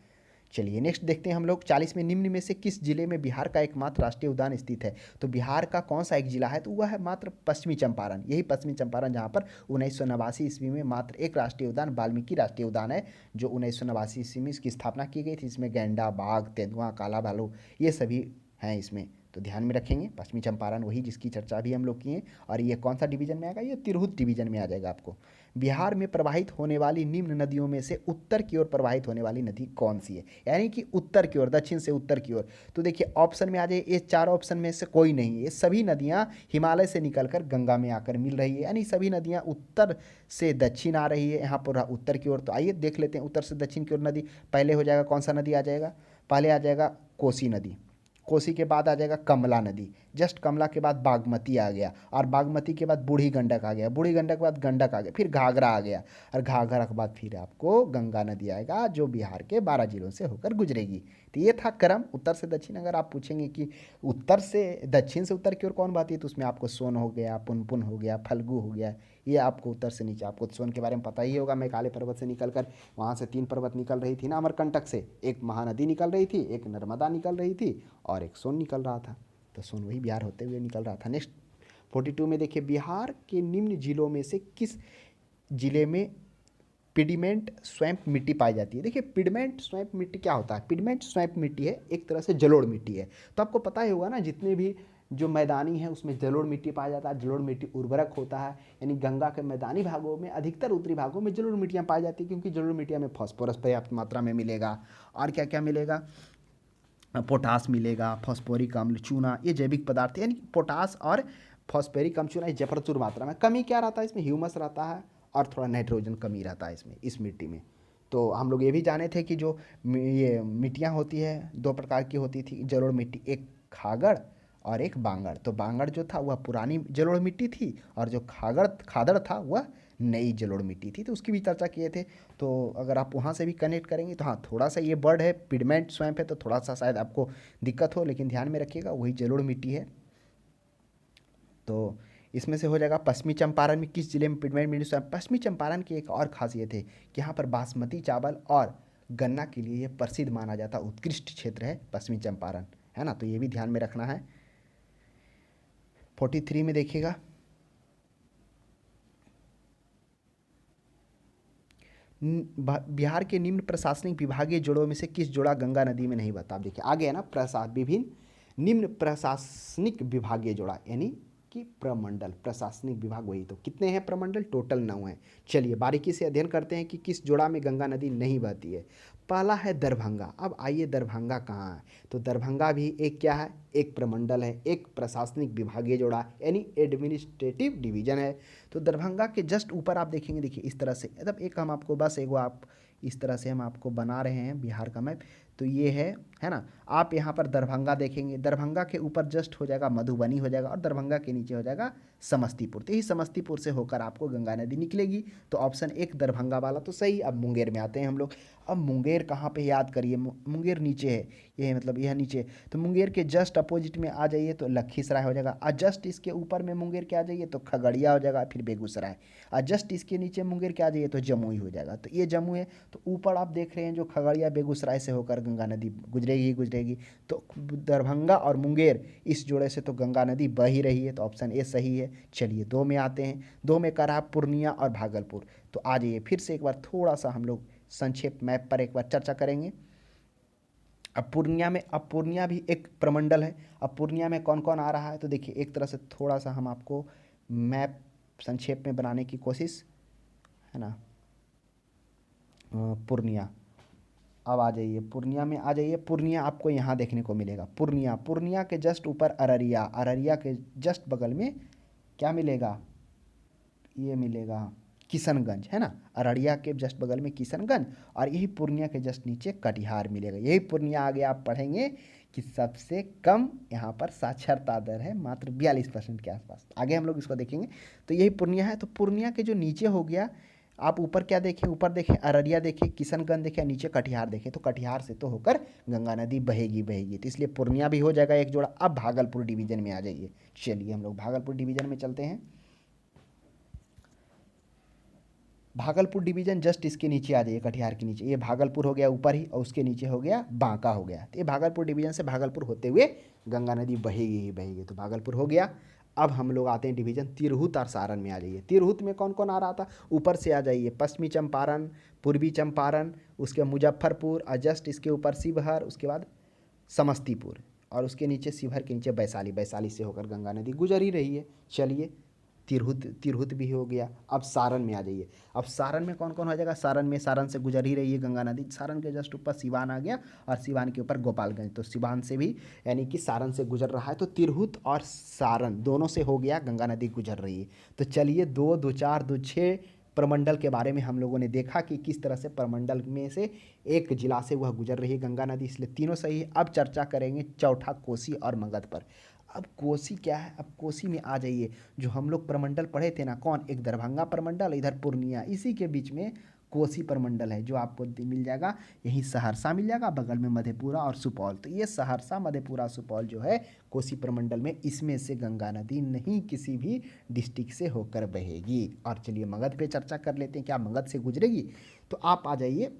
चलिए नेक्स्ट देखते हैं हम लोग 40 में निम्न में से किस जिले में बिहार का एकमात्र राष्ट्रीय उद्यान स्थित है? तो बिहार का कौन सा एक जिला है? तो वह है मात्र पश्चिमी चंपारण। यही पश्चिमी चंपारण जहाँ पर 1989 ईस्वी में मात्र एक राष्ट्रीय उद्यान वाल्मीकि राष्ट्रीय उद्यान है, जो 1989 ईस्वी में इसकी स्थापना की गई थी। इसमें गैंडा, बाघ, तेंदुआ, काला भालू ये सभी हैं इसमें। तो ध्यान में रखेंगे पश्चिमी चंपारण वही जिसकी चर्चा भी हम लोग किए। और ये कौन सा डिवीजन में आएगा? ये तिरहुत डिवीजन में आ जाएगा आपको। बिहार में प्रवाहित होने वाली निम्न नदियों में से उत्तर की ओर प्रवाहित होने वाली नदी कौन सी है? यानी कि उत्तर की ओर, दक्षिण से उत्तर की ओर। तो देखिए ऑप्शन में आ जाए, ये चारों ऑप्शन में से कोई नहीं है। ये सभी नदियां हिमालय से निकलकर गंगा में आकर मिल रही है, यानी सभी नदियां उत्तर से दक्षिण आ रही है। यहाँ पर रहा उत्तर की ओर, तो आइए देख लेते हैं उत्तर से दक्षिण की ओर नदी। पहले हो जाएगा कौन सा नदी आ जाएगा? पहले आ जाएगा कोसी नदी। कोसी के बाद आ जाएगा कमला नदी। जस्ट कमला के बाद बागमती आ गया, और बागमती के बाद बूढ़ी गंडक आ गया, बूढ़ी गंडक के बाद गंडक आ गया, फिर घाघरा आ गया, और घाघरा के बाद फिर आपको गंगा नदी आएगा जो बिहार के 12 जिलों से होकर गुजरेगी। तो ये था क्रम उत्तर से दक्षिण। अगर आप पूछेंगे कि उत्तर से दक्षिण से उत्तर की ओर कौन बहती है, तो उसमें आपको सोन हो गया, पुनपुन हो गया, फल्गु हो गया। ये आपको उत्तर से नीचे, आपको सोन के बारे में पता ही होगा, मेघालय पर्वत से निकलकर वहाँ से 3 पर्वत निकल रही थी ना अमरकंटक से, एक महानदी निकल रही थी, एक नर्मदा निकल रही थी और एक सोन निकल रहा था। तो सोन वही बिहार होते हुए निकल रहा था। नेक्स्ट 42 में देखिए, बिहार के निम्न जिलों में से किस जिले में पिडमेंट स्वैम्प मिट्टी पाई जाती है? देखिए पिडमेंट स्वैम्प मिट्टी क्या होता है? पिडमेंट स्वैम्प मिट्टी है एक तरह से जलोढ़ मिट्टी है। तो आपको पता ही होगा ना, जितने भी जो मैदानी है उसमें जलोढ़ मिट्टी पाया जाता है। जलोढ़ मिट्टी उर्वरक होता है, यानी गंगा के मैदानी भागों में, अधिकतर उत्तरी भागों में जलोढ़ मिट्टियाँ पाई जाती है, क्योंकि जलोढ़ मिट्टियाँ में फॉस्फोरस पर्याप्त मात्रा में मिलेगा। और क्या क्या मिलेगा? पोटास मिलेगा, फॉस्फोरिक अम्ल, चूना, ये जैविक पदार्थ, यानी पोटास और फॉस्फोरिक अम्ल, चूना, ये प्रचुर मात्रा में। कमी क्या रहता है इसमें? ह्यूमस रहता है और थोड़ा नाइट्रोजन कमी रहता है इसमें, इस मिट्टी में। तो हम लोग ये भी जाने थे कि जो ये मिट्टियाँ होती है दो प्रकार की होती थी जलोढ़ मिट्टी, एक खागड़ और एक बांगड़। तो बांगड़ जो था वह पुरानी जलोढ़ मिट्टी थी, और जो खादड़ था वह नई जलोढ़ मिट्टी थी। तो उसकी भी चर्चा किए थे। तो अगर आप वहाँ से भी कनेक्ट करेंगे तो हाँ, थोड़ा सा ये वर्ड है पिडमेंट स्वैम्प है तो थोड़ा सा शायद आपको दिक्कत हो, लेकिन ध्यान में रखिएगा वही जलोढ़ मिट्टी है। तो इसमें से हो जाएगा पश्चिमी चंपारण में किस जिले में पिडमेंट मिट्टी स्वैम्प? पश्चिमी चंपारण की एक और खासियत है कि यहाँ पर बासमती चावल और गन्ना के लिए ये प्रसिद्ध माना जाता उत्कृष्ट क्षेत्र है पश्चिमी चंपारण, है ना। तो ये भी ध्यान में रखना है। 43 में देखिएगा, बिहार के निम्न प्रशासनिक विभागीय जोड़ों में से किस जोड़ा गंगा नदी में नहीं बहता? आप देखिए आगे है ना, विभिन्न निम्न प्रशासनिक विभागीय जोड़ा, यानी कि प्रमंडल, प्रशासनिक विभाग वही। तो कितने हैं प्रमंडल? टोटल 9 हैं। चलिए बारीकी से अध्ययन करते हैं कि किस जोड़ा में गंगा नदी नहीं बहती है। पहला है दरभंगा। अब आइए दरभंगा कहाँ है? तो दरभंगा भी एक क्या है? एक प्रमंडल है, एक प्रशासनिक विभागीय जोड़ा, यानी एडमिनिस्ट्रेटिव डिवीजन है। तो दरभंगा के जस्ट ऊपर आप देखेंगे, देखिए इस तरह से, मतलब एक हम आपको बस एक आप इस तरह से हम आपको बना रहे हैं बिहार का मैप। तो ये है है ना। आप यहाँ पर दरभंगा देखेंगे, दरभंगा के ऊपर जस्ट हो जाएगा मधुबनी हो जाएगा, और दरभंगा के नीचे हो जाएगा समस्तीपुर। तो यही समस्तीपुर से होकर आपको गंगा नदी निकलेगी। तो ऑप्शन एक दरभंगा वाला तो सही। अब मुंगेर में आते हैं हम लोग। अब मुंगेर कहाँ पे, याद करिए, मुंगेर नीचे है, ये मतलब यह नीचे। तो मुंगेर के जस्ट अपोजिट में आ जाइए तो लखीसराय हो जाएगा, और जस्ट इसके ऊपर में मुंगेर के आ जाइए तो खगड़िया हो जाएगा, फिर बेगूसराय, और जस्ट इसके नीचे मुंगेर के आ जाइए तो जमुई हो जाएगा। तो ये जम्मू है। तो ऊपर आप देख रहे हैं जो खगड़िया बेगूसराय से होकर गंगा नदी गुजरेगी ही गुजरेगी। तो दरभंगा और मुंगेर इस जोड़े से तो गंगा नदी बह ही रही है, तो ऑप्शन ए सही है। चलिए दो में आते हैं। दो में कर रहा पूर्णिया और भागलपुर। तो आ जाइए फिर से एक बार थोड़ा सा हम लोग संक्षेप मैप पर एक बार चर्चा करेंगे। अब पूर्णिया भी एक प्रमंडल है। अब पूर्णिया में कौन कौन आ रहा है, तो देखिए एक तरह से थोड़ा सा हम आपको मैप संक्षेप में बनाने की कोशिश, है ना। पूर्णिया, अब आ जाइए पूर्णिया में आ जाइए। पूर्णिया आपको यहाँ देखने को मिलेगा। पूर्णिया के जस्ट ऊपर अररिया, अररिया के जस्ट बगल में क्या मिलेगा, ये मिलेगा किशनगंज, है ना। अररिया के जस्ट बगल में किशनगंज, और यही पूर्णिया के जस्ट नीचे कटिहार मिलेगा। यही पूर्णिया आगे आप पढ़ेंगे कि सबसे कम यहाँ पर साक्षरता दर है, मात्र 42% के आसपास। आगे हम लोग इसको देखेंगे। तो यही पूर्णिया है। तो पूर्णिया के जो नीचे हो गया, आप ऊपर क्या देखें, ऊपर देखें अररिया देखें, किशनगंज देखें, नीचे कटिहार देखें। तो कटिहार से तो होकर गंगा नदी बहेगी बहेगी, तो इसलिए पूर्णिया भी हो जाएगा एक जोड़ा। अब भागलपुर डिवीजन में आ जाइए। चलिए हम लोग भागलपुर डिवीजन में चलते हैं। भागलपुर डिवीजन जस्ट इसके नीचे आ जाइए, कटिहार के नीचे। ये भागलपुर हो गया ऊपर ही, और उसके नीचे हो गया बांका हो गया। तो ये भागलपुर डिवीजन से भागलपुर होते हुए गंगा नदी बहेगी ही बहेगी। तो भागलपुर हो गया। अब हम लोग आते हैं डिवीजन तिरहुत और सारण में। आ जाइए। तिरहुत में कौन कौन आ रहा था, ऊपर से आ जाइए, पश्चिमी चंपारण, पूर्वी चंपारण, उसके मुजफ्फरपुर, और जस्ट इसके ऊपर शिवहर, उसके बाद समस्तीपुर, और उसके नीचे शिवहर के नीचे वैशाली। वैशाली से होकर गंगा नदी गुजर ही रही है। चलिए तिरहुत भी हो गया। अब सारण में आ जाइए। अब सारण में कौन कौन हो जाएगा, सारण में, सारण से गुजर ही रही है गंगा नदी। सारण के जस्ट ऊपर सिवान आ गया, और सिवान के ऊपर गोपालगंज। तो सिवान से भी यानी कि सारण से गुजर रहा है। तो तिरहुत और सारण दोनों से हो गया गंगा नदी गुजर रही है। तो चलिए दो दो चार दो छः प्रमंडल के बारे में हम लोगों ने देखा कि किस तरह से प्रमंडल में से एक जिला से वह गुजर रही है गंगा नदी, इसलिए तीनों सही है। अब चर्चा करेंगे चौथा कोसी और मगध पर। अब कोसी क्या है, अब कोसी में आ जाइए। जो हम लोग प्रमंडल पढ़े थे ना, कौन, एक दरभंगा प्रमंडल, इधर पूर्णिया, इसी के बीच में कोसी प्रमंडल है, जो आपको मिल जाएगा। यहीं सहरसा मिल जाएगा, बगल में मधेपुरा और सुपौल। तो ये सहरसा, मधेपुरा, सुपौल जो है कोसी प्रमंडल में, इसमें से गंगा नदी नहीं किसी भी डिस्ट्रिक्ट से होकर बहेगी। और चलिए मगध पे चर्चा कर लेते हैं, क्या मगध से गुजरेगी। तो आप आ जाइए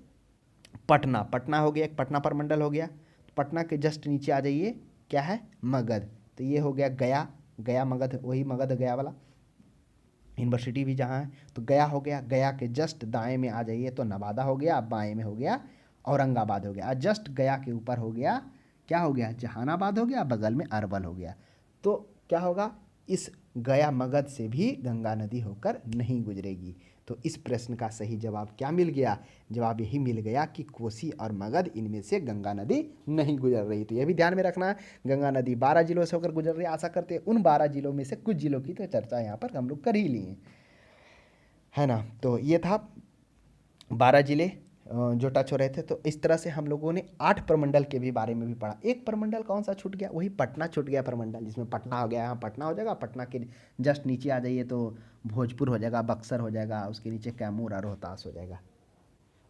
पटना। पटना हो गया, एक पटना प्रमंडल हो गया। पटना के जस्ट नीचे आ जाइए, क्या है, मगध। तो ये हो गया गया, गया मगध, वही मगध गया वाला यूनिवर्सिटी भी जहाँ है। तो गया हो गया। गया के जस्ट दाएं में आ जाइए तो नवादा हो गया। बाएं में हो गया औरंगाबाद हो गया। जस्ट गया के ऊपर हो गया, क्या हो गया, जहानाबाद हो गया, बगल में अरवल हो गया। तो क्या होगा, इस गया मगध से भी गंगा नदी होकर नहीं गुजरेगी। तो इस प्रश्न का सही जवाब क्या मिल गया, जवाब यही मिल गया कि कोसी और मगध, इनमें से गंगा नदी नहीं गुजर रही। तो यह भी ध्यान में रखना है, गंगा नदी 12 जिलों से होकर गुजर रही है। आशा करते हैं उन 12 जिलों में से कुछ जिलों की तो चर्चा यहाँ पर हम लोग कर ही लिए, है ना। तो ये था 12 जिले जो टच हो रहे थे। तो इस तरह से हम लोगों ने 8 प्रमंडल के भी बारे में भी पढ़ा। एक प्रमंडल कौन सा छूट गया, वही पटना छूट गया प्रमंडल, जिसमें पटना हो गया। यहाँ पटना हो जाएगा, पटना के जस्ट नीचे आ जाइए तो भोजपुर हो जाएगा, बक्सर हो जाएगा, उसके नीचे कैमूर और रोहतास हो जाएगा,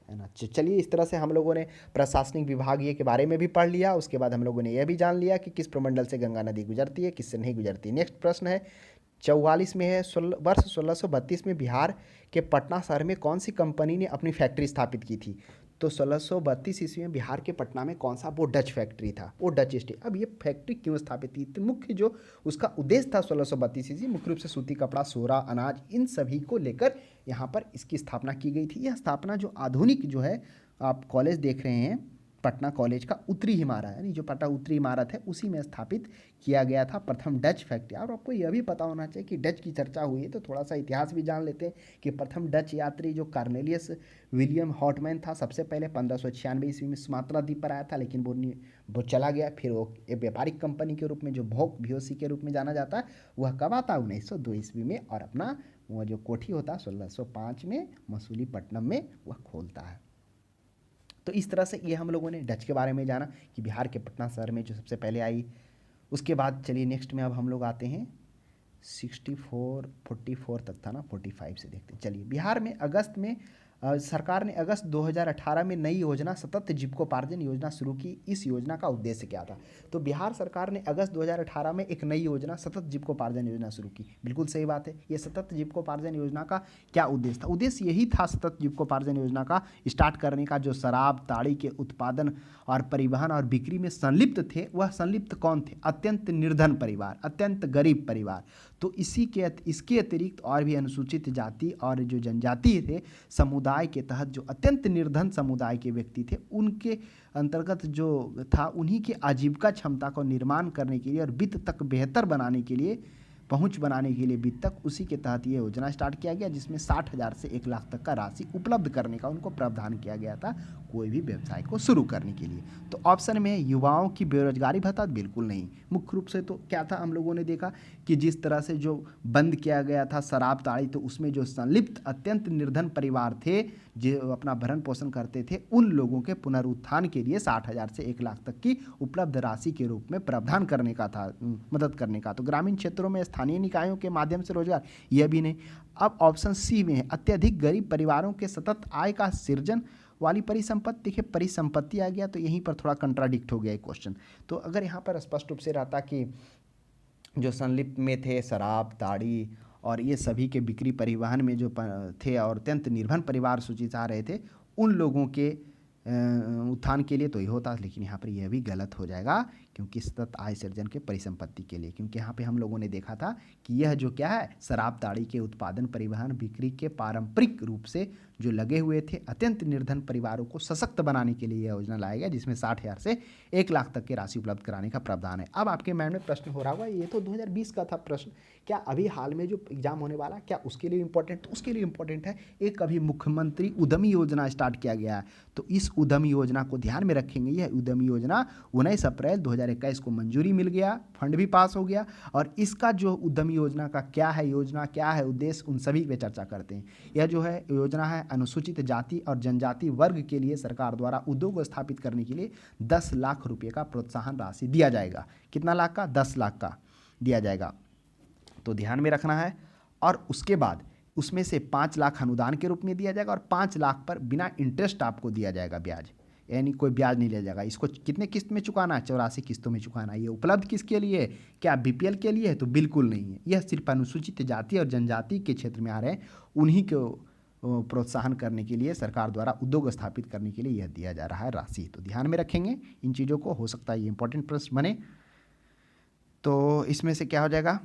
है ना। चलिए इस तरह से हम लोगों ने प्रशासनिक विभागीय के बारे में भी पढ़ लिया। उसके बाद हम लोगों ने यह भी जान लिया कि किस प्रमंडल से गंगा नदी गुजरती है, किससे नहीं गुजरती। नेक्स्ट प्रश्न है 44 में है, वर्ष 1632 में बिहार के पटना शहर में कौन सी कंपनी ने अपनी फैक्ट्री स्थापित की थी। तो 1632 ईस्वी में बिहार के पटना में कौन सा, वो डच फैक्ट्री था, वो डच स्टेट। अब ये फैक्ट्री क्यों स्थापित की, तो मुख्य जो उसका उद्देश्य था 1632 ईस्वी, मुख्य रूप से सूती कपड़ा, सोरा, अनाज, इन सभी को लेकर यहाँ पर इसकी स्थापना की गई थी। यह स्थापना जो आधुनिक जो है आप कॉलेज देख रहे हैं, पटना कॉलेज का उत्तरी इमारत, यानी जो पटना उत्तरी इमारत है उसी में स्थापित किया गया था प्रथम डच फैक्ट्री। और आपको यह भी पता होना चाहिए कि डच की चर्चा हुई है तो थोड़ा सा इतिहास भी जान लेते हैं कि प्रथम डच यात्री जो कार्नेलियस विलियम हॉटमैन था, सबसे पहले 1596 ईस्वी में सुमात्रा द्वीप पर आया था, लेकिन वो चला गया। फिर वो एक व्यापारिक कंपनी के रूप में, जो भोक VOC के रूप में जाना जाता है, वह कब आता है, 1902 ईस्वी में, और अपना वह जो कोठी होता है 1605 में मसूलीपट्टनम में वह खोलता है। तो इस तरह से ये हम लोगों ने डच के बारे में जाना कि बिहार के पटना शहर में जो सबसे पहले आई। उसके बाद चलिए नेक्स्ट में अब हम लोग आते हैं 44 तक था ना, 45 से देखते हैं। चलिए बिहार में अगस्त में सरकार ने अगस्त 2018 में नई योजना सतत जीविकोपार्जन योजना शुरू की। इस योजना का उद्देश्य क्या था? तो बिहार सरकार ने अगस्त 2018 में एक नई योजना सतत जीविकोपार्जन योजना शुरू की। बिल्कुल सही बात है। ये सतत जीविकोपार्जन योजना का क्या उद्देश्य था? उद्देश्य यही था सतत जीविकोपार्जन योजना का स्टार्ट करने का, जो शराब ताड़ी के उत्पादन और परिवहन और बिक्री में संलिप्त थे, वह संलिप्त कौन थे? अत्यंत निर्धन परिवार, अत्यंत गरीब परिवार। तो इसके अतिरिक्त और भी अनुसूचित जाति और जो जनजाति थे समुदाय के तहत, जो अत्यंत निर्धन समुदाय के व्यक्ति थे, उनके अंतर्गत जो था, उन्हीं की आजीविका क्षमता को निर्माण करने के लिए और वित्त तक बेहतर बनाने के लिए, पहुंच बनाने के लिए वित्त तक, उसी के तहत ये योजना स्टार्ट किया गया, जिसमें 60,000 से 1 लाख तक का राशि उपलब्ध करने का उनको प्रावधान किया गया था कोई भी व्यवसाय को शुरू करने के लिए। तो ऑप्शन में युवाओं की बेरोजगारी भत्ता बिल्कुल नहीं। मुख्य रूप से तो क्या था, हम लोगों ने देखा कि जिस तरह से जो बंद किया गया था शराब ताड़ी, तो उसमें जो संलिप्त अत्यंत निर्धन परिवार थे जो अपना भरण पोषण करते थे, उन लोगों के पुनरुत्थान के लिए 60,000 से 1 लाख तक की उपलब्ध राशि के रूप में प्रावधान करने का था, मदद करने का। तो ग्रामीण क्षेत्रों में स्थानीय निकायों के माध्यम से रोजगार, यह भी नहीं। अब ऑप्शन सी में है अत्यधिक गरीब परिवारों के सतत आय का सृजन वाली परिसंपत्ति। देखिए परिसंपत्ति आ गया तो यहीं पर थोड़ा कंट्राडिक्ट हो गया एक क्वेश्चन। तो अगर यहाँ पर स्पष्ट रूप से रहता कि जो संलिप्त में थे शराब ताड़ी और ये सभी के बिक्री परिवहन में जो थे और अत्यंत निर्धन परिवार सूचित आ रहे थे, उन लोगों के उत्थान के लिए तो ये होता, लेकिन यहाँ पर यह भी गलत हो जाएगा क्योंकि सतत आय सृजन के परिसंपत्ति के लिए, क्योंकि यहाँ पे हम लोगों ने देखा था कि यह जो क्या है, शराब ताड़ी के उत्पादन परिवहन बिक्री के पारंपरिक रूप से जो लगे हुए थे अत्यंत निर्धन परिवारों को सशक्त बनाने के लिए यह योजना लाया गया, जिसमें 60,000 से 1 लाख तक की राशि उपलब्ध कराने का प्रावधान है। अब आपके माइंड में प्रश्न हो रहा होगा, ये तो 2020 का था प्रश्न, क्या अभी हाल में जो एग्जाम होने वाला क्या उसके लिए इंपॉर्टेंट? तो उसके लिए इंपॉर्टेंट है। एक अभी मुख्यमंत्री उद्यमी योजना स्टार्ट किया गया है, तो इस उद्यमी योजना को ध्यान में रखेंगे। यह उद्यमी योजना 19 अप्रैल 2021 को मंजूरी मिल गया, फंड भी पास हो गया, और इसका जो उद्यमी योजना का क्या है, योजना क्या है, उद्देश्य, उन सभी पे चर्चा करते हैं। यह जो है योजना है अनुसूचित जाति और जनजाति वर्ग के लिए सरकार द्वारा उद्योग स्थापित करने के लिए 10 लाख रुपये का प्रोत्साहन राशि दिया जाएगा। कितना लाख का? 10 लाख का दिया जाएगा, तो ध्यान में रखना है। और उसके बाद उसमें से 5 लाख अनुदान के रूप में दिया जाएगा और 5 लाख पर बिना इंटरेस्ट आपको दिया जाएगा ब्याज, यानी कोई ब्याज नहीं लिया जाएगा। इसको कितने किस्त में चुकाना है? 84 किस्तों में चुकाना है। ये उपलब्ध किसके लिए? क्या बीपीएल के लिए है? तो बिल्कुल नहीं है। यह सिर्फ अनुसूचित जाति और जनजाति के क्षेत्र में आ रहे हैं, उन्हीं को प्रोत्साहन करने के लिए सरकार द्वारा उद्योग स्थापित करने के लिए यह दिया जा रहा है राशि। तो ध्यान में रखेंगे इन चीज़ों को, हो सकता है ये इंपॉर्टेंट प्रश्न बने। तो इसमें से क्या हो जाएगा?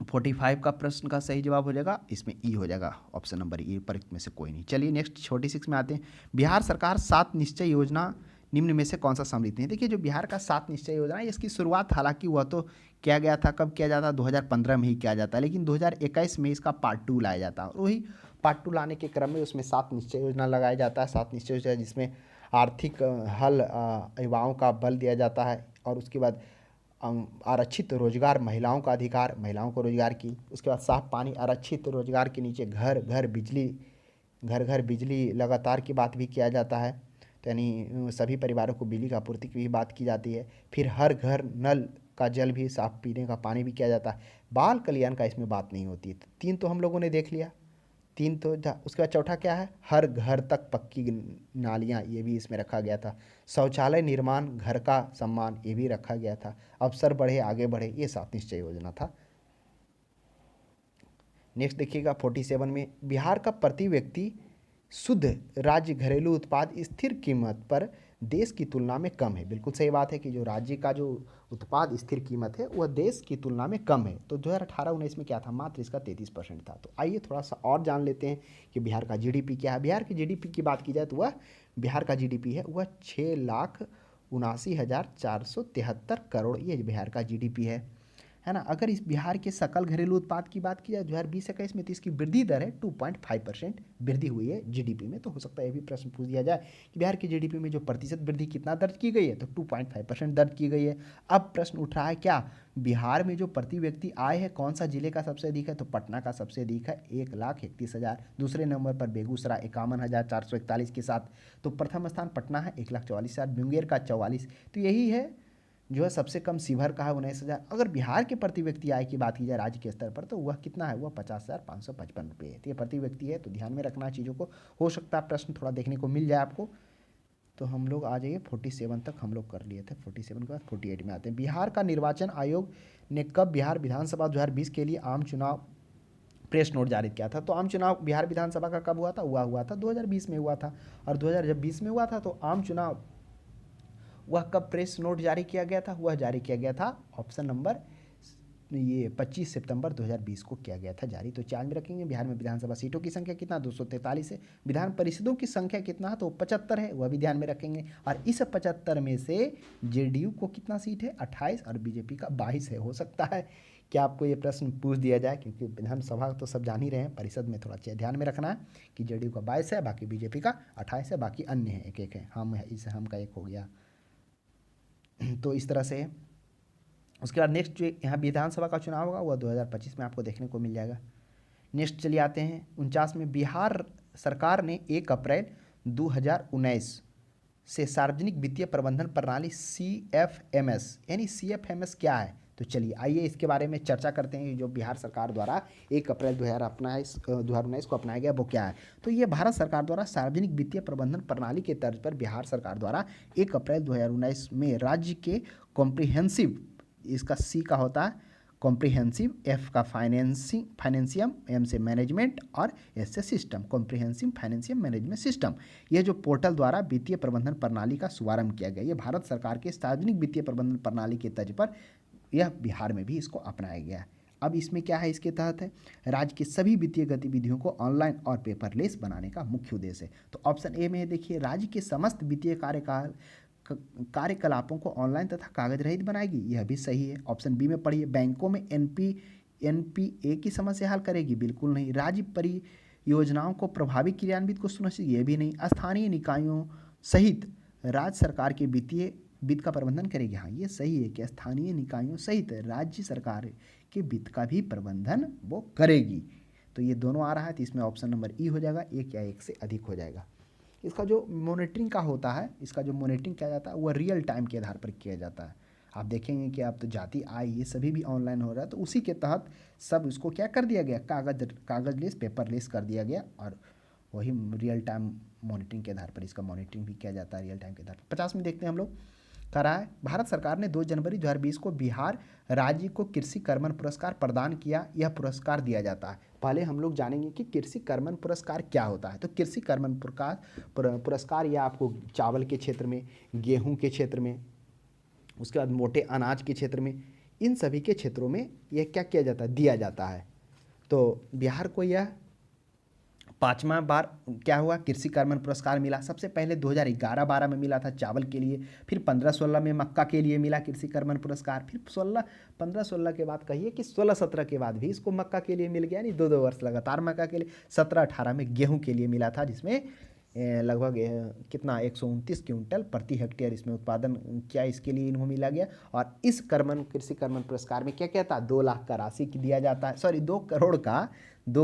45 का प्रश्न का सही जवाब हो जाएगा, इसमें ई हो जाएगा, ऑप्शन नंबर ई, उपरोक्त में से कोई नहीं। चलिए नेक्स्ट 46 में आते हैं। बिहार सरकार 7 निश्चय योजना निम्न में से कौन सा सम्मिलित नहीं? देखिए जो बिहार का 7 निश्चय योजना है, इसकी शुरुआत हालांकि वह तो किया गया था, कब किया जाता? 2015 में ही किया जाता है, लेकिन 2021 में इसका पार्ट 2 लाया जाता है। वही पार्ट 2 लाने के क्रम में उसमें 7 निश्चय योजना लगाया जाता है। 7 निश्चय योजना जिसमें आर्थिक हल युवाओं का बल दिया जाता है, और उसके बाद आरक्षित रोजगार, महिलाओं का अधिकार, महिलाओं को रोजगार की, उसके बाद साफ पानी, आरक्षित रोजगार के नीचे घर घर बिजली लगातार की बात भी किया जाता है, तो यानी सभी परिवारों को बिजली की आपूर्ति की भी बात की जाती है। फिर हर घर नल का जल भी, साफ पीने का पानी भी किया जाता है। बाल कल्याण का इसमें बात नहीं होती है। 3 तो हम लोगों ने देख लिया, 3 तो उसके बाद चौथा क्या है? हर घर तक पक्की नालियाँ, ये भी इसमें रखा गया था। शौचालय निर्माण, घर का सम्मान, ये भी रखा गया था। अवसर बढ़े आगे बढ़े, ये 7 निश्चय योजना था। नेक्स्ट देखिएगा 47 में, बिहार का प्रति व्यक्ति शुद्ध राज्य घरेलू उत्पाद स्थिर कीमत पर देश की तुलना में कम है। बिल्कुल सही बात है कि जो राज्य का जो उत्पाद स्थिर कीमत है वह देश की तुलना में कम है। तो 2018-19 में क्या था? मात्र इसका 33% था। तो आइए थोड़ा सा और जान लेते हैं कि बिहार का जीडीपी क्या है। बिहार की जीडीपी की बात की जाए तो वह बिहार का जीडीपी है, वह 6,79,473 करोड़, ये बिहार का जीडीपी है। है ना। अगर इस बिहार के सकल घरेलू उत्पाद की बात की जाए 2020-21 में, तो इसकी वृद्धि दर है 2.5% वृद्धि हुई है जीडीपी में। तो हो सकता है ये भी प्रश्न पूछ दिया जाए कि बिहार की जीडीपी में जो प्रतिशत वृद्धि कितना दर्ज की गई है, तो 2.5% दर्ज की गई है। अब प्रश्न उठ रहा है क्या बिहार में जो प्रति व्यक्ति आय है कौन सा जिले का सबसे अधिक है, तो पटना का सबसे अधिक है 1,31,000। दूसरे नंबर पर बेगूसराय 51,441 के साथ। तो प्रथम स्थान पटना है 1,44,000, मुंगेर का 44। तो यही है जो है सबसे कम शिवहर का है 19,000। अगर बिहार के प्रति व्यक्ति आय की बात की जाए राज्य के स्तर पर, तो वह कितना है, वह 50,555 रुपये है। तो ये प्रति व्यक्ति है, तो ध्यान में रखना चीज़ों को। हो सकता है प्रश्न थोड़ा देखने को मिल जाए आपको। तो हम लोग आ जाइए 47 तक हम लोग कर लिए थे, 47 के बाद 48 में आते हैं। बिहार का निर्वाचन आयोग ने कब बिहार विधानसभा 2020 के लिए आम चुनाव प्रेस नोट जारी किया था? तो आम चुनाव बिहार विधानसभा का कब हुआ था? हुआ था 2020 में हुआ था। और 2020 में हुआ था तो आम चुनाव वह कब प्रेस नोट जारी किया गया था? वह जारी किया गया था ऑप्शन नंबर ये 25 सितंबर 2020 को किया गया था जारी। तो चार्ज में रखेंगे। बिहार में विधानसभा सीटों की संख्या कितना? 243 है। विधान परिषदों की संख्या कितना है? तो 75 है, वह भी ध्यान में रखेंगे। और इस 75 में से जेडीयू को कितना सीट है? 28 और बीजेपी का 22 है। हो सकता है कि आपको ये प्रश्न पूछ दिया जाए, क्योंकि विधानसभा तो सब जान ही रहे हैं, परिषद में थोड़ा ध्यान में रखना है कि जेडीयू का 22 है, बाकी बीजेपी का 28 है, बाकी अन्य है एक एक है। हम है, इससे हम का एक हो गया। तो इस तरह से उसके बाद नेक्स्ट जो यहाँ विधानसभा का चुनाव होगा वह 2025 में आपको देखने को मिल जाएगा। नेक्स्ट चलिए आते हैं 49 में। बिहार सरकार ने 1 अप्रैल 2019 से सार्वजनिक वित्तीय प्रबंधन प्रणाली CFMS, यानी CFMS क्या है? तो चलिए आइए इसके बारे में चर्चा करते हैं। जो बिहार सरकार द्वारा 1 अप्रैल 2019 को अपनाया गया वो क्या है? तो ये भारत सरकार द्वारा सार्वजनिक वित्तीय प्रबंधन प्रणाली के तर्ज पर बिहार सरकार द्वारा 1 अप्रैल 2019 में राज्य के कॉम्प्रिहेंसिव, इसका C का होता है कॉम्प्रिहेंसिव, F का फाइनेंशियम, M से मैनेजमेंट और S से सिस्टम, कॉम्प्रिहेंसिव फाइनेंशियम मैनेजमेंट सिस्टम, यह जो पोर्टल द्वारा वित्तीय प्रबंधन प्रणाली का शुभारंभ किया गया। यह भारत सरकार के सार्वजनिक वित्तीय प्रबंधन प्रणाली के तर्ज पर यह बिहार में भी इसको अपनाया गया है। अब इसमें क्या है? इसके तहत है राज्य की सभी वित्तीय गतिविधियों को ऑनलाइन और पेपरलेस बनाने का मुख्य उद्देश्य है। तो ऑप्शन ए में है, देखिए राज्य के समस्त वित्तीय कार्यकलापों को ऑनलाइन तथा कागज रहित बनाएगी, यह भी सही है। ऑप्शन बी में पढ़िए, बैंकों में एनपीए की समस्या हल करेगी, बिल्कुल नहीं। राज्य परियोजनाओं को प्रभावी क्रियान्वित को सुनिश्चित, यह भी नहीं। स्थानीय निकायों सहित राज्य सरकार के वित्त का प्रबंधन करेगी, हाँ ये सही है कि स्थानीय निकायों सहित राज्य सरकार के वित्त का भी प्रबंधन वो करेगी। तो ये दोनों आ रहा है, तो इसमें ऑप्शन नंबर ई हो जाएगा, एक या एक से अधिक हो जाएगा। इसका जो मॉनिटरिंग का होता है, इसका जो मॉनिटरिंग किया जाता है वह रियल टाइम के आधार पर किया जाता है। आप देखेंगे कि आप तो जाति आय ये सभी भी ऑनलाइन हो रहा है, तो उसी के तहत सब उसको क्या कर दिया गया, कागज लेस पेपरलेस कर दिया गया, और वही रियल टाइम मॉनिटरिंग के आधार पर इसका मॉनिटरिंग भी किया जाता है रियल टाइम के आधार पर। 50 में देखते हैं हम लोग करा है। भारत सरकार ने 2 जनवरी 2020 को बिहार राज्य को कृषि कर्मण पुरस्कार प्रदान किया। यह पुरस्कार दिया जाता है, पहले हम लोग जानेंगे कि कृषि कर्मण पुरस्कार क्या होता है। तो कृषि कर्मण पुरस्कार यह आपको चावल के क्षेत्र में, गेहूं के क्षेत्र में, उसके बाद मोटे अनाज के क्षेत्र में, इन सभी के क्षेत्रों में यह क्या किया जाता है, दिया जाता है। तो बिहार को यह 5वां बार क्या हुआ, कृषि कर्मण पुरस्कार मिला। सबसे पहले 2011-12 में मिला था चावल के लिए, फिर 15-16 में मक्का के लिए मिला कृषि कर्मण पुरस्कार, फिर 15-16 के बाद कहिए कि 16-17 के बाद भी इसको मक्का के लिए मिल गया, नहीं 2-2 वर्ष लगातार मक्का के लिए। 17-18 में गेहूं के लिए मिला था, जिसमें लगभग कितना 129 क्विंटल प्रति हेक्टेयर इसमें उत्पादन किया, इसके लिए इनको मिला गया। और इस कृषि कर्मण पुरस्कार में क्या क्या था, 2 लाख का राशि दिया जाता है, सॉरी 2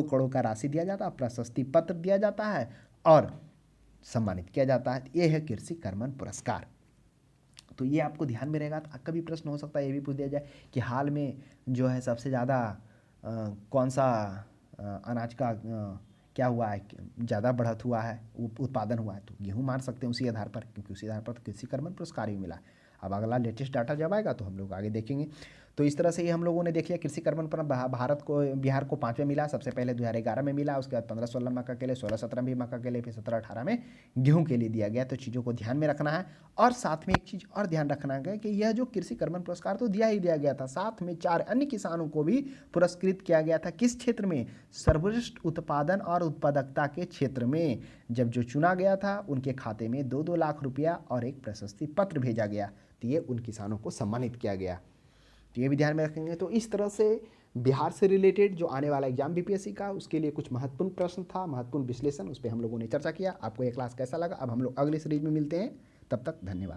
करोड़ का राशि दिया जाता है, प्रशस्ति पत्र दिया जाता है और सम्मानित किया जाता है। ये है कृषि कर्मण पुरस्कार। तो ये आपको ध्यान में रहेगा। तो कभी प्रश्न हो सकता है ये भी पूछ दिया जाए कि हाल में जो है सबसे ज़्यादा कौन सा अनाज का क्या हुआ है, ज़्यादा बढ़त हुआ है, उत्पादन हुआ है, तो गेहूँ मान सकते हैं उसी आधार पर, क्योंकि उसी आधार पर तो कृषि कर्मण पुरस्कार भी मिला। अब अगला लेटेस्ट डाटा जब आएगा तो हम लोग आगे देखेंगे। तो इस तरह से ये हम लोगों ने देख लिया कृषि कर्मण पर बिहार को 5वें मिला। सबसे पहले 2011 में मिला, उसके बाद 15-16 मक्का के लिए, 16-17 भी मक्का के लिए, फिर 17-18 में गेहूं के लिए दिया गया। तो चीज़ों को ध्यान में रखना है। और साथ में एक चीज़ और ध्यान रखना है कि यह जो कृषि कर्मण पुरस्कार तो दिया ही दिया गया था, साथ में 4 अन्य किसानों को भी पुरस्कृत किया गया था। किस क्षेत्र में, सर्वश्रेष्ठ उत्पादन और उत्पादकता के क्षेत्र में। जब जो चुना गया था उनके खाते में 2-2 लाख रुपया और एक प्रशस्ति पत्र भेजा गया, तो ये उन किसानों को सम्मानित किया गया। तो ये भी ध्यान में रखेंगे। तो इस तरह से बिहार से रिलेटेड जो आने वाला एग्जाम बीपीएससी का, उसके लिए कुछ महत्वपूर्ण प्रश्न था, महत्वपूर्ण विश्लेषण, उस पर हम लोगों ने चर्चा किया। आपको ये क्लास कैसा लगा? अब हम लोग अगली सीरीज में मिलते हैं, तब तक धन्यवाद।